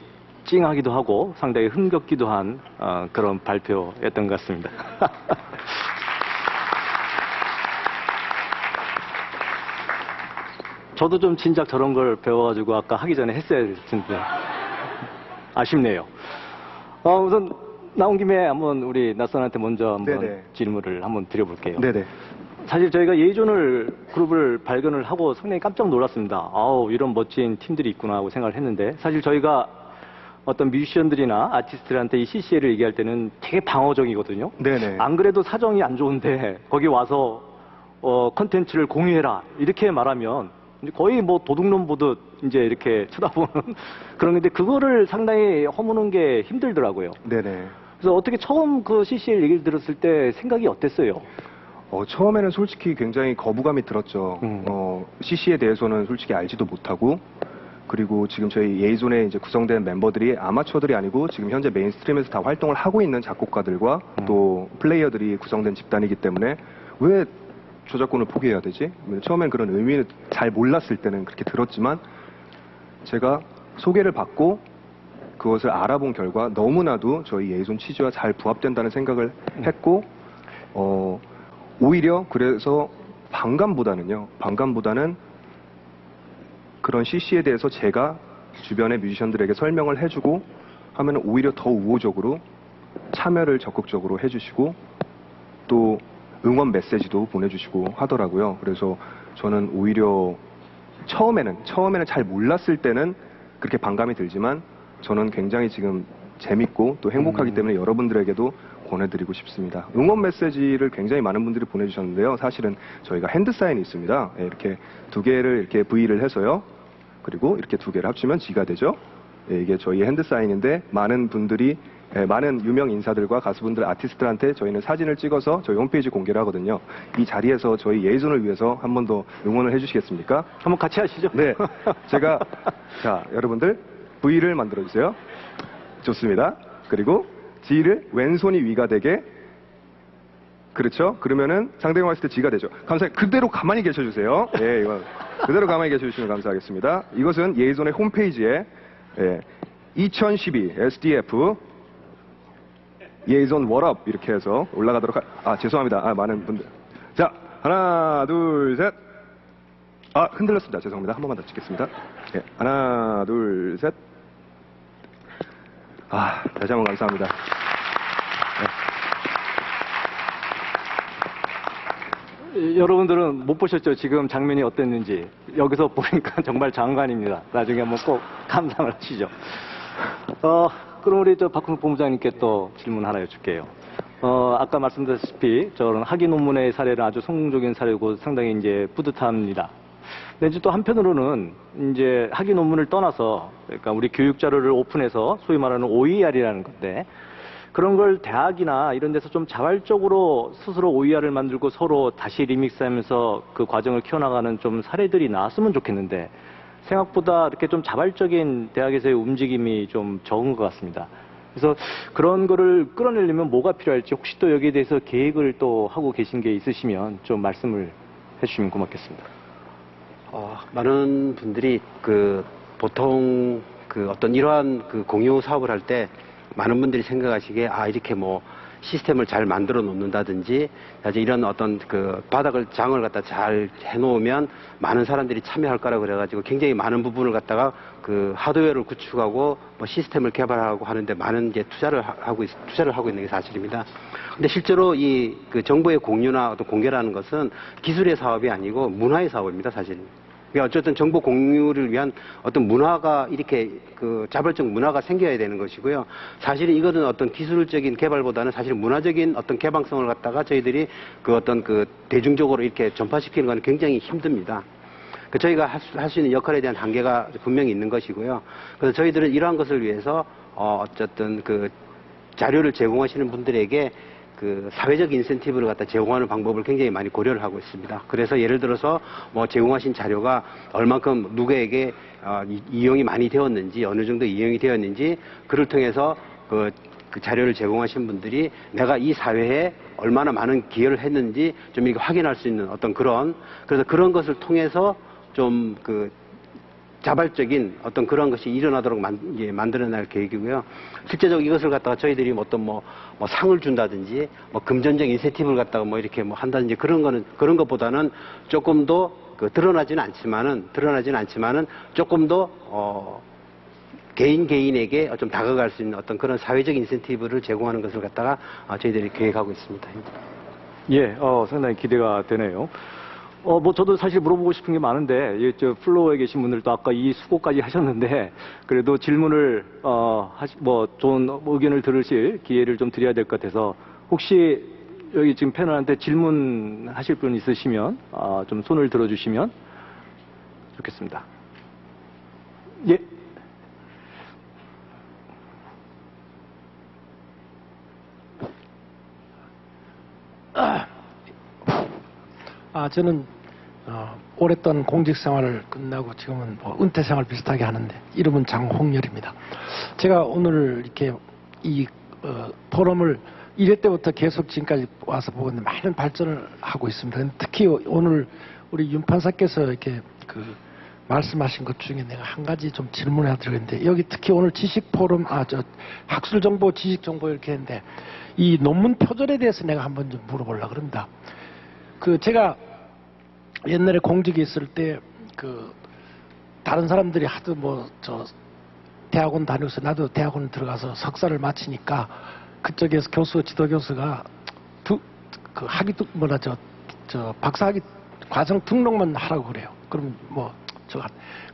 찡하기도 하고 상당히 흥겹기도 한 그런 발표였던 것 같습니다. 저도 좀 진작 저런 걸 배워가지고 아까 하기 전에 했어야 될 텐데 아쉽네요. 우선 나온 김에 한번 우리 낯선한테 먼저 한번 네네. 질문을 한번 드려볼게요. 네네. 사실 저희가 예이존을 그룹을 발견을 하고 상당히 깜짝 놀랐습니다. 아우, 이런 멋진 팀들이 있구나 하고 생각을 했는데 사실 저희가 어떤 뮤지션들이나 아티스트들한테 이 CC를 얘기할 때는 되게 방어적이거든요. 네네. 안 그래도 사정이 안 좋은데 거기 와서 컨텐츠를 공유해라 이렇게 말하면 이제 거의 뭐 도둑놈 보듯 이제 이렇게 쳐다보는 그런 건데 그거를 상당히 허무는 게 힘들더라고요. 네네. 그래서 어떻게 처음 그 CCL 얘기를 들었을 때 생각이 어땠어요? 처음에는 솔직히 굉장히 거부감이 들었죠. CC에 대해서는 솔직히 알지도 못하고, 그리고 지금 저희 예이존에 이제 구성된 멤버들이 아마추어들이 아니고 지금 현재 메인스트림에서 다 활동을 하고 있는 작곡가들과 또 플레이어들이 구성된 집단이기 때문에 왜 저작권을 포기해야 되지? 처음엔 그런 의미는 잘 몰랐을 때는 그렇게 들었지만 제가 소개를 받고 그것을 알아본 결과 너무나도 저희 예이존 취지와 잘 부합된다는 생각을 했고, 오히려 그래서 반감보다는 그런 CC에 대해서 제가 주변의 뮤지션들에게 설명을 해주고 하면 오히려 더 우호적으로 참여를 적극적으로 해주시고 또 응원 메시지도 보내주시고 하더라고요. 그래서 저는 오히려 처음에는 잘 몰랐을 때는 그렇게 반감이 들지만 저는 굉장히 지금 재밌고 또 행복하기 때문에 여러분들에게도 보내드리고 싶습니다. 응원 메시지를 굉장히 많은 분들이 보내주셨는데요. 사실은 저희가 핸드사인이 있습니다. 예, 이렇게 두 개를 이렇게 V를 해서요. 그리고 이렇게 두 개를 합치면 G가 되죠. 예, 이게 저희 핸드사인인데 많은 분들이 많은 유명 인사들과 가수분들, 아티스트들한테 저희는 사진을 찍어서 저희 홈페이지 공개를 하거든요. 이 자리에서 저희 예의존을 위해서 한 번 더 응원을 해주시겠습니까? 한번 같이 하시죠. 네, 제가 자 여러분들 V를 만들어 주세요. 좋습니다. 그리고 G를 왼손이 위가 되게. 그렇죠? 그러면은 상대방 했을 때 G가 되죠. 감사합니다. 그대로 가만히 계셔주세요. 예, 이거 그대로 가만히 계셔주시면 감사하겠습니다. 이것은 예의존의 홈페이지에 2012 SDF 예의존 월업 이렇게 해서 올라가도록 죄송합니다. 많은 분들. 자, 하나, 둘, 셋. 흔들렸습니다. 죄송합니다. 한 번만 더 찍겠습니다. 예, 하나, 둘, 셋. 다시 한번 감사합니다. 여러분들은 못 보셨죠? 지금 장면이 어땠는지. 여기서 보니까 정말 장관입니다. 나중에 한번 꼭 감상을 하시죠. 그럼 우리 박훈석 본부장님께 또 질문 하나 여쭐게요. 아까 말씀드렸다시피 저는 학위 논문의 사례는 아주 성공적인 사례고 상당히 이제 뿌듯합니다. 근데 이제 또 한편으로는 이제 학위 논문을 떠나서 그러니까 우리 교육 자료를 오픈해서 소위 말하는 OER이라는 건데 그런 걸 대학이나 이런 데서 좀 자발적으로 스스로 OER을 만들고 서로 다시 리믹스하면서 그 과정을 키워나가는 좀 사례들이 나왔으면 좋겠는데 생각보다 이렇게 좀 자발적인 대학에서의 움직임이 좀 적은 것 같습니다. 그래서 그런 거를 끌어내려면 뭐가 필요할지 혹시 또 여기에 대해서 계획을 또 하고 계신 게 있으시면 좀 말씀을 해주시면 고맙겠습니다. 많은 분들이 보통 어떤 이러한 공유 사업을 할 때 많은 분들이 생각하시기에 이렇게 뭐 시스템을 잘 만들어 놓는다든지 사실 이런 어떤 바닥을 장을 갖다 잘 해놓으면 많은 사람들이 참여할 거라고 그래가지고 굉장히 많은 부분을 갖다가 하드웨어를 구축하고 뭐 시스템을 개발하고 하는데 많은 이제 투자를 하고 있는 게 사실입니다. 근데 실제로 이 정보의 공유나 어떤 공개라는 것은 기술의 사업이 아니고 문화의 사업입니다, 사실. 어쨌든 정보 공유를 위한 어떤 문화가 이렇게 자발적 문화가 생겨야 되는 것이고요. 사실은 이거는 어떤 기술적인 개발보다는 사실 문화적인 어떤 개방성을 갖다가 저희들이 대중적으로 이렇게 전파시키는 건 굉장히 힘듭니다. 저희가 할 수 있는 역할에 대한 한계가 분명히 있는 것이고요. 그래서 저희들은 이러한 것을 위해서 어쨌든 자료를 제공하시는 분들에게 사회적 인센티브를 갖다 제공하는 방법을 굉장히 많이 고려를 하고 있습니다. 그래서 예를 들어서 뭐 제공하신 자료가 얼만큼 누구에게 이용이 많이 되었는지, 어느 정도 이용이 되었는지, 그를 통해서 그 자료를 제공하신 분들이 내가 이 사회에 얼마나 많은 기여를 했는지 좀 이렇게 확인할 수 있는 어떤 그래서 그런 것을 통해서 좀 자발적인 어떤 그런 것이 일어나도록 만들어낼 계획이고요. 실제적으로 이것을 갖다가 저희들이 어떤 뭐 상을 준다든지 뭐 금전적 인센티브를 갖다가 뭐 이렇게 뭐 한다든지 그런 것보다는 조금 더 드러나지는 않지만은 조금 더 개인에게 좀 다가갈 수 있는 어떤 그런 사회적 인센티브를 제공하는 것을 갖다가 저희들이 계획하고 있습니다. 예, 상당히 기대가 되네요. 저도 사실 물어보고 싶은 게 많은데, 플로어에 계신 분들도 아까 이 수고까지 하셨는데, 그래도 질문을, 좋은 의견을 들으실 기회를 좀 드려야 될 것 같아서, 혹시 여기 지금 패널한테 질문하실 분 있으시면, 좀 손을 들어주시면 좋겠습니다. 예. 저는 오랫동안 공직 생활을 끝나고 지금은 뭐 은퇴 생활 비슷하게 하는데 이름은 장홍열입니다. 제가 오늘 이렇게 이 포럼을 1회 때부터 계속 지금까지 와서 보고 있는데 많은 발전을 하고 있습니다. 특히 오늘 우리 윤 판사께서 이렇게 말씀하신 것 중에 내가 한 가지 좀 질문을 해드리는데 여기 특히 오늘 지식 포럼 학술 정보, 지식 정보 이렇게 했는데 이 논문 표절에 대해서 내가 한번 좀 물어보려고 그럽니다. 제가 옛날에 공직에 있을 때 다른 사람들이 하도 대학원 다니면서 나도 대학원 들어가서 석사를 마치니까 그쪽에서 지도 교수가 박사학위 과정 등록만 하라고 그래요. 그럼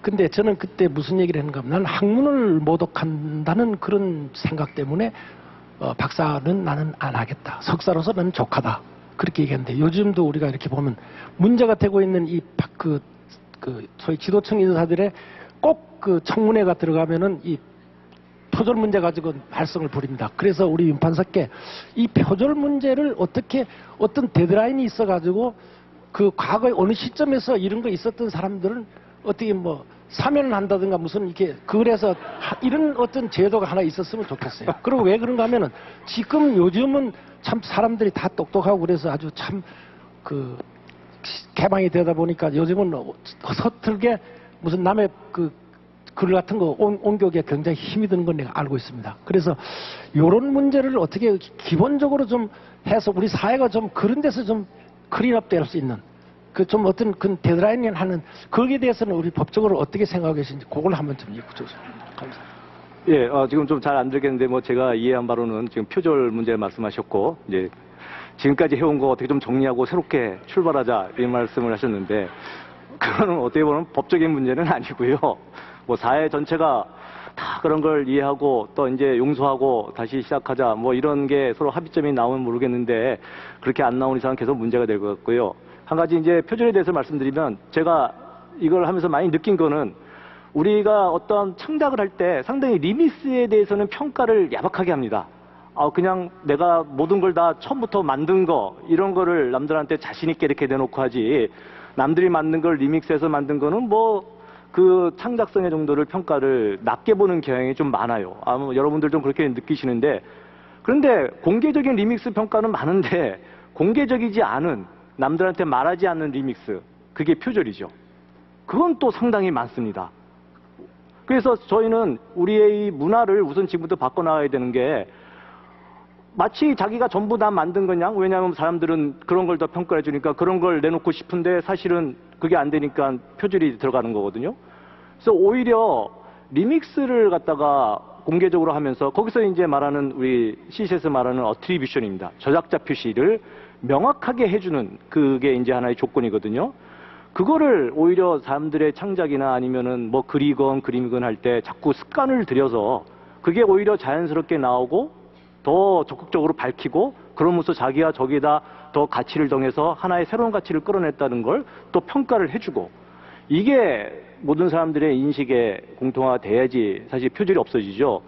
근데 저는 그때 무슨 얘기를 했는가 하면 나는 학문을 모독한다는 그런 생각 때문에 박사는 나는 안 하겠다. 석사로서 나는 족하다. 그렇게 얘기했는데 요즘도 우리가 이렇게 보면 문제가 되고 있는 소위 지도층 인사들의 꼭 그 청문회가 들어가면은 이 표절 문제 가지고 발성을 부립니다. 그래서 우리 윤판사께 이 표절 문제를 어떻게 어떤 데드라인이 있어가지고 그 과거에 어느 시점에서 이런 거 있었던 사람들은 어떻게 뭐 사면을 한다든가 무슨 이렇게 그래서 이런 어떤 제도가 하나 있었으면 좋겠어요. 그리고 왜 그런가 하면은 지금 요즘은 참 사람들이 다 똑똑하고 그래서 아주 참 그 개방이 되다 보니까 요즘은 서툴게 무슨 남의 글 같은 거 옮겨오기가 굉장히 힘이 드는 건 내가 알고 있습니다. 그래서 이런 문제를 어떻게 기본적으로 좀 해서 우리 사회가 좀 그런 데서 좀 클린업 될 수 있는 그 좀 어떤 그 데드라인을 하는 거기에 대해서는 우리 법적으로 어떻게 생각하고 계신지 그걸 한번 좀 여쭤보세요. 감사합니다. 예, 지금 좀 잘 안 들겠는데 뭐 제가 이해한 바로는 지금 표절 문제 말씀하셨고 이제 지금까지 해온 거 어떻게 좀 정리하고 새롭게 출발하자 이 말씀을 하셨는데 그거는 어떻게 보면 법적인 문제는 아니고요. 뭐 사회 전체가 다 그런 걸 이해하고 또 이제 용서하고 다시 시작하자 뭐 이런 게 서로 합의점이 나오면 모르겠는데 그렇게 안 나온 이상 계속 문제가 될 것 같고요. 한 가지 이제 표절에 대해서 말씀드리면 제가 이걸 하면서 많이 느낀 거는 우리가 어떤 창작을 할 때 상당히 리믹스에 대해서는 평가를 야박하게 합니다. 그냥 내가 모든 걸 다 처음부터 만든 거 이런 거를 남들한테 자신 있게 이렇게 내놓고 하지 남들이 만든 걸 리믹스해서 만든 거는 뭐 그 창작성의 정도를 평가를 낮게 보는 경향이 좀 많아요. 아마 여러분들도 그렇게 느끼시는데 그런데 공개적인 리믹스 평가는 많은데 공개적이지 않은 남들한테 말하지 않는 리믹스 그게 표절이죠. 그건 또 상당히 많습니다. 그래서 저희는 우리의 이 문화를 우선 지금부터 바꿔나가야 되는 게 마치 자기가 전부 다 만든 거냐? 왜냐하면 사람들은 그런 걸 더 평가해 주니까 그런 걸 내놓고 싶은데 사실은 그게 안 되니까 표절이 들어가는 거거든요. 그래서 오히려 리믹스를 갖다가 공개적으로 하면서 거기서 이제 말하는 우리 CC에서 말하는 어트리뷰션입니다. 저작자 표시를 명확하게 해주는 그게 이제 하나의 조건이거든요. 그거를 오히려 사람들의 창작이나 아니면은 뭐 글이건 그림이건 할 때 자꾸 습관을 들여서 그게 오히려 자연스럽게 나오고 더 적극적으로 밝히고 그러면서 자기가 저기에다 더 가치를 더해서 하나의 새로운 가치를 끌어냈다는 걸 또 평가를 해주고 이게 모든 사람들의 인식에 공통화돼야지 사실 표절이 없어지죠.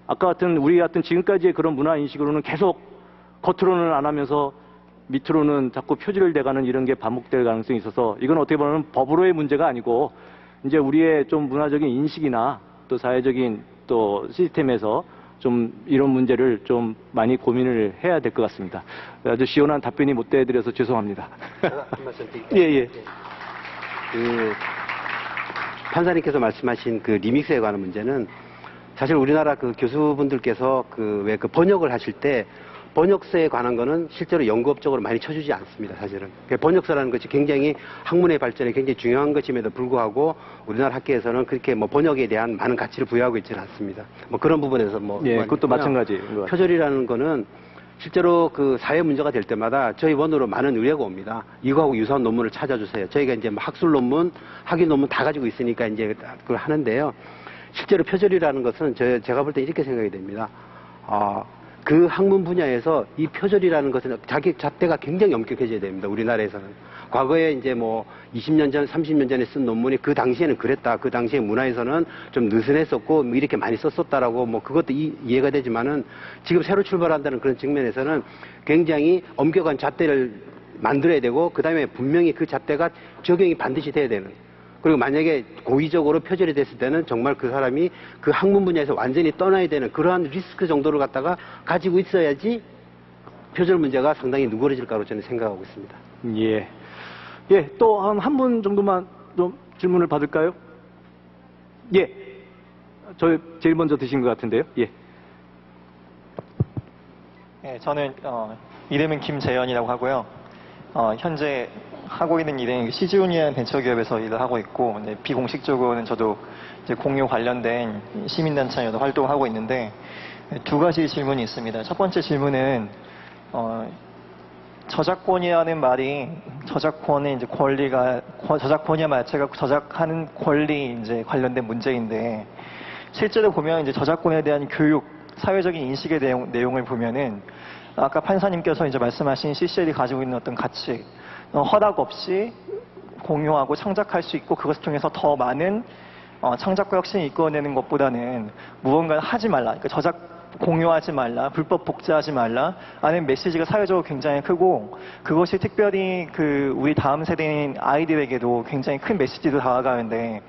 아까 같은 우리 같은 지금까지의 그런 문화 인식으로는 계속 겉으로는 안 하면서 밑으로는 자꾸 표절을 돼가는 이런 게 반복될 가능성이 있어서 이건 어떻게 보면 법으로의 문제가 아니고 이제 우리의 좀 문화적인 인식이나 또 사회적인 또 시스템에서 좀 이런 문제를 좀 많이 고민을 해야 될 것 같습니다. 아주 시원한 답변이 못 해드려서 죄송합니다. 한 말씀 드릴게요. 예. 그 판사님께서 말씀하신 그 리믹스에 관한 문제는 사실 우리나라 그 교수분들께서 왜 번역을 하실 때 번역서에 관한 거는 실제로 연구업적으로 많이 쳐주지 않습니다, 사실은. 번역서라는 것이 굉장히 학문의 발전에 굉장히 중요한 것임에도 불구하고 우리나라 학계에서는 그렇게 뭐 번역에 대한 많은 가치를 부여하고 있지는 않습니다. 뭐 그런 부분에서 예, 그것도 마찬가지. 표절이라는 거는 실제로 그 사회 문제가 될 때마다 저희 원으로 많은 의뢰가 옵니다. 이거하고 유사한 논문을 찾아주세요. 저희가 이제 뭐 학술 논문, 학위 논문 다 가지고 있으니까 이제 그걸 하는데요. 실제로 표절이라는 것은 제가 볼 때 이렇게 생각이 됩니다. 그 학문 분야에서 이 표절이라는 것은 자기 잣대가 굉장히 엄격해져야 됩니다. 우리나라에서는. 과거에 이제 뭐 20년 전, 30년 전에 쓴 논문이 그 당시에는 그랬다. 그 당시에 문화에서는 좀 느슨했었고 뭐 이렇게 많이 썼었다라고 뭐 그것도 이해가 되지만은 지금 새로 출발한다는 그런 측면에서는 굉장히 엄격한 잣대를 만들어야 되고 그다음에 분명히 그 잣대가 적용이 반드시 돼야 되는. 그리고 만약에 고의적으로 표절이 됐을 때는 정말 그 사람이 그 학문 분야에서 완전히 떠나야 되는 그러한 리스크 정도를 갖다가 가지고 있어야지 표절 문제가 상당히 누그러질 거라고 저는 생각하고 있습니다. 예. 예, 또 한 분 정도만 좀 질문을 받을까요? 예. 저 제일 먼저 드신 것 같은데요. 예. 네, 저는 이름은 김재현이라고 하고요. 현재 하고 있는 일은 시즈온이라는 벤처기업에서 일을 하고 있고 비공식적으로는 저도 이제 공유 관련된 시민단체에도 활동을 하고 있는데 두 가지 질문이 있습니다. 첫 번째 질문은 저작권이라는 말이 저작권의 이제 권리가 저작권이야 말체가 저작하는 권리 이제 관련된 문제인데 실제로 보면 이제 저작권에 대한 교육 사회적인 인식의 내용을 보면은 아까 판사님께서 이제 말씀하신 CCL이 가지고 있는 어떤 가치, 허락 없이 공유하고 창작할 수 있고 그것을 통해서 더 많은 창작과 혁신을 이끌어내는 것보다는 무언가를 하지 말라, 그러니까 저작 공유하지 말라, 불법 복제하지 말라 하는 메시지가 사회적으로 굉장히 크고, 그것이 특별히 우리 다음 세대인 아이들에게도 굉장히 큰 메시지로 다가가는데,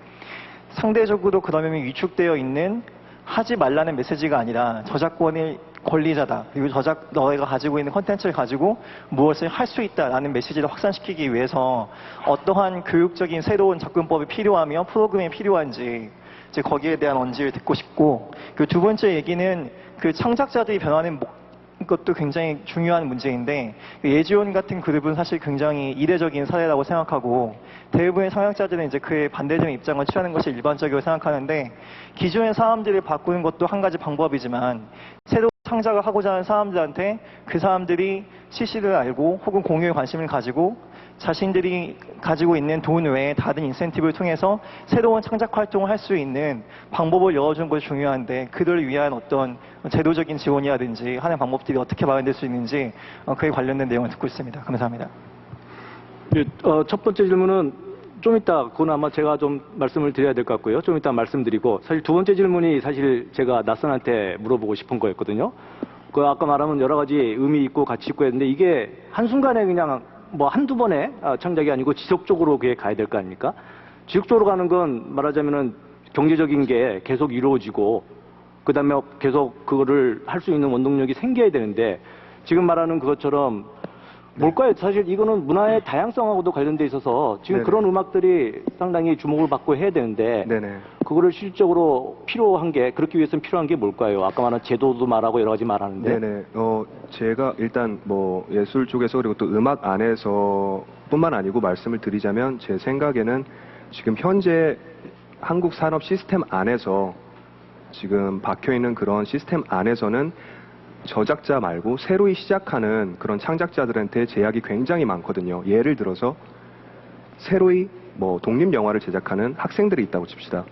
상대적으로 그러면 위축되어 있는 하지 말라는 메시지가 아니라 저작권의 권리자다, 그리고 너희가 가지고 있는 콘텐츠를 가지고 무엇을 할 수 있다라는 메시지를 확산시키기 위해서 어떠한 교육적인 새로운 접근법이 필요하며 프로그램이 필요한지 이제 거기에 대한 언지를 듣고 싶고, 그 두 번째 얘기는 그 창작자들이 변하는 것도 굉장히 중요한 문제인데, 예지원 같은 그룹은 사실 굉장히 이례적인 사례라고 생각하고, 대부분의 창작자들은 이제 그에 반대되는 입장을 취하는 것이 일반적이라고 생각하는데, 기존의 사람들을 바꾸는 것도 한 가지 방법이지만, 새로운 창작을 하고자 하는 사람들한테 그 사람들이 CC를 알고 혹은 공유에 관심을 가지고 자신들이 가지고 있는 돈 외에 다른 인센티브를 통해서 새로운 창작 활동을 할 수 있는 방법을 열어주는 것이 중요한데, 그들을 위한 어떤 제도적인 지원이라든지 하는 방법들이 어떻게 마련될 수 있는지 그에 관련된 내용을 듣고 있습니다. 감사합니다. 예, 첫 번째 질문은 좀 이따, 그건 아마 제가 좀 말씀을 드려야 될 것 같고요. 좀 이따 말씀드리고, 사실 두 번째 질문이 사실 제가 낯선한테 물어보고 싶은 거였거든요. 그 아까 말하면 여러 가지 의미 있고 가치 있고 했는데, 이게 한순간에 그냥 뭐 한두 번의 창작이 아니고 지속적으로 그게 가야 될 거 아닙니까? 지속적으로 가는 건 말하자면은 경제적인 게 계속 이루어지고, 그 다음에 계속 그거를 할 수 있는 원동력이 생겨야 되는데, 지금 말하는 그것처럼 뭘까요? 사실 이거는 문화의 다양성하고도 관련돼 있어서 지금 네네. 그런 음악들이 상당히 주목을 받고 해야 되는데, 네네. 그거를 실질적으로 필요한 게, 그렇기 위해서는 필요한 게 뭘까요? 아까 말한 제도도 말하고 여러 가지 말하는데. 네네. 제가 일단 뭐 예술 쪽에서 그리고 또 음악 안에서 뿐만 아니고 말씀을 드리자면, 제 생각에는 지금 현재 한국 산업 시스템 안에서 지금 박혀 있는 그런 시스템 안에서는 저작자 말고 새로이 시작하는 그런 창작자들한테 제약이 굉장히 많거든요. 예를 들어서 새로이 뭐 독립 영화를 제작하는 학생들이 있다고 칩시다.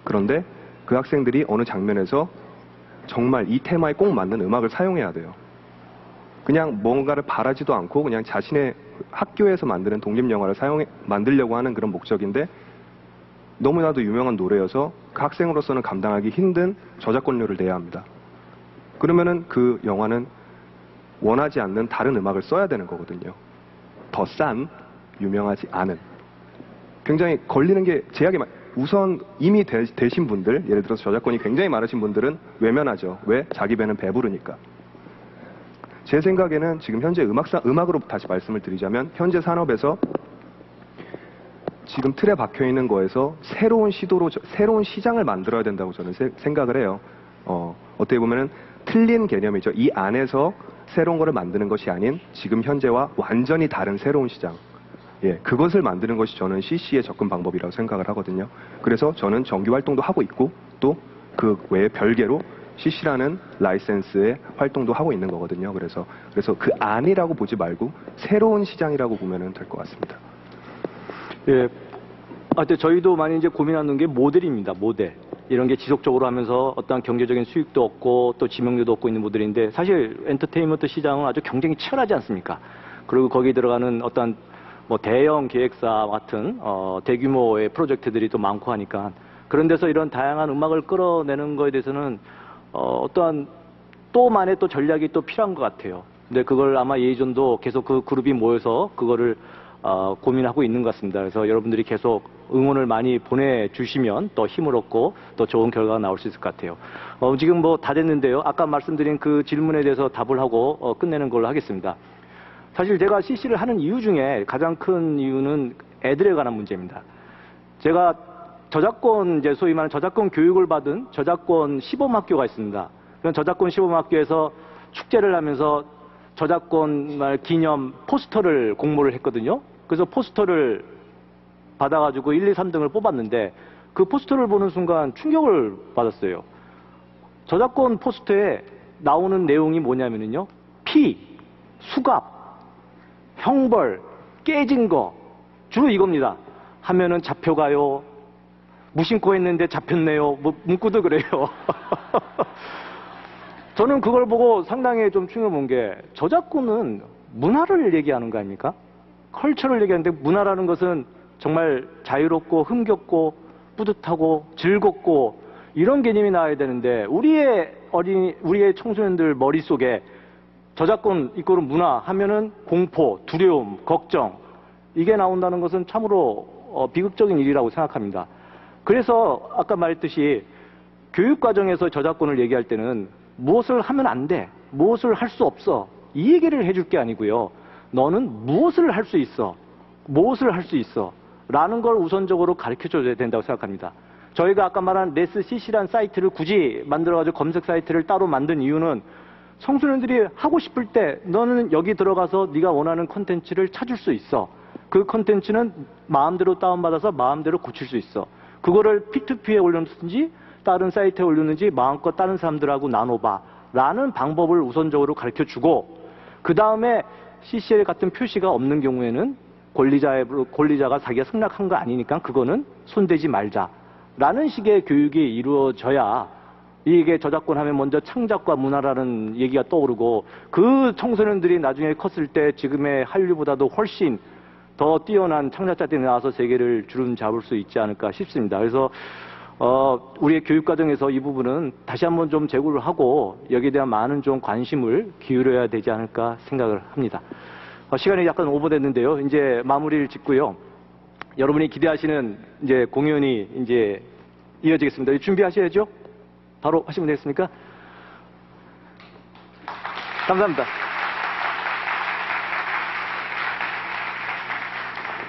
그런데 그 학생들이 어느 장면에서 정말 이 테마에 꼭 맞는 음악을 사용해야 돼요. 그냥 뭔가를 바라지도 않고 그냥 자신의 학교에서 만드는 독립 영화를 만들려고 하는 그런 목적인데, 너무나도 유명한 노래여서 그 학생으로서는 감당하기 힘든 저작권료를 내야 합니다. 그러면은 그 영화는 원하지 않는 다른 음악을 써야 되는 거거든요. 더 싼, 유명하지 않은. 굉장히 걸리는 게 제약이 우선 이미 되신 분들, 예를 들어서 저작권이 굉장히 많으신 분들은 외면하죠. 왜? 자기 배는 배부르니까. 제 생각에는 지금 현재 음악으로 다시 말씀을 드리자면, 현재 산업에서 지금 틀에 박혀 있는 거에서 새로운 시도로 새로운 시장을 만들어야 된다고 저는 생각을 해요. 어떻게 보면은 틀린 개념이죠. 이 안에서 새로운 거를 만드는 것이 아닌 지금 현재와 완전히 다른 새로운 시장. 예, 그것을 만드는 것이 저는 CC의 접근 방법이라고 생각을 하거든요. 그래서 저는 정규 활동도 하고 있고, 또 그 외에 별개로 CC라는 라이센스의 활동도 하고 있는 거거든요. 그래서 그 안이라고 보지 말고 새로운 시장이라고 보면 될 것 같습니다. 예. 하여튼 저희도 많이 이제 고민하는 게 모델입니다. 모델. 이런 게 지속적으로 하면서 어떤 경제적인 수익도 얻고 또 지명도도 얻고 있는 모델인데, 사실 엔터테인먼트 시장은 아주 경쟁이 치열하지 않습니까? 그리고 거기에 들어가는 어떤 뭐 대형 기획사 같은 대규모의 프로젝트들이 또 많고 하니까, 그런 데서 이런 다양한 음악을 끌어내는 거에 대해서는 어떠한 또만의 또 전략이 또 필요한 것 같아요. 근데 그걸 아마 예전도 계속 그 그룹이 모여서 그거를 고민하고 있는 것 같습니다. 그래서 여러분들이 계속 응원을 많이 보내주시면 또 힘을 얻고 또 좋은 결과가 나올 수 있을 것 같아요. 지금 뭐 다 됐는데요. 아까 말씀드린 그 질문에 대해서 답을 하고 끝내는 걸로 하겠습니다. 사실 제가 CC를 하는 이유 중에 가장 큰 이유는 애들에 관한 문제입니다. 제가 저작권, 이제 소위 말하는 저작권 교육을 받은 저작권 시범학교가 있습니다. 그런 저작권 시범학교에서 축제를 하면서 저작권 기념 포스터를 공모를 했거든요. 그래서 포스터를 받아가지고 1, 2, 3등을 뽑았는데, 그 포스터를 보는 순간 충격을 받았어요. 저작권 포스터에 나오는 내용이 뭐냐면요, 피, 수갑, 형벌, 깨진 거, 주로 이겁니다. 하면은 잡혀가요, 무심코 했는데 잡혔네요, 뭐 문구도 그래요. 저는 그걸 보고 상당히 좀 충격을 본 게 저작권은 문화를 얘기하는 거 아닙니까? 컬처를 얘기하는데 문화라는 것은 정말 자유롭고 흥겹고 뿌듯하고 즐겁고 이런 개념이 나와야 되는데 우리의 청소년들 머릿속에 저작권 이꼬른 문화 하면은 공포, 두려움, 걱정 이게 나온다는 것은 참으로 비극적인 일이라고 생각합니다. 그래서 아까 말했듯이 교육과정에서 저작권을 얘기할 때는 무엇을 하면 안 돼, 무엇을 할 수 없어 이 얘기를 해줄 게 아니고요. 너는 무엇을 할 수 있어, 무엇을 할 수 있어 라는 걸 우선적으로 가르쳐줘야 된다고 생각합니다. 저희가 아까 말한 레스CC라는 사이트를 굳이 만들어가지고 검색 사이트를 따로 만든 이유는 청소년들이 하고 싶을 때 너는 여기 들어가서 네가 원하는 콘텐츠를 찾을 수 있어. 그 콘텐츠는 마음대로 다운받아서 마음대로 고칠 수 있어. 그거를 P2P에 올려놓든지 다른 사이트에 올렸는지 마음껏 다른 사람들하고 나눠봐 라는 방법을 우선적으로 가르쳐주고 그 다음에 CCL 같은 표시가 없는 경우에는 권리자가 자기가 승낙한 거 아니니까 그거는 손대지 말자 라는 식의 교육이 이루어져야 이게 저작권 하면 먼저 창작과 문화라는 얘기가 떠오르고 그 청소년들이 나중에 컸을 때 지금의 한류보다도 훨씬 더 뛰어난 창작자들이 나와서 세계를 주름 잡을 수 있지 않을까 싶습니다. 그래서 우리의 교육과정에서 이 부분은 다시 한번 좀 재고를 하고 여기에 대한 많은 좀 관심을 기울여야 되지 않을까 생각을 합니다. 시간이 약간 오버됐는데요. 이제 마무리를 짓고요. 여러분이 기대하시는 이제 공연이 이제 이어지겠습니다. 준비하셔야죠? 바로 하시면 되겠습니까? 감사합니다.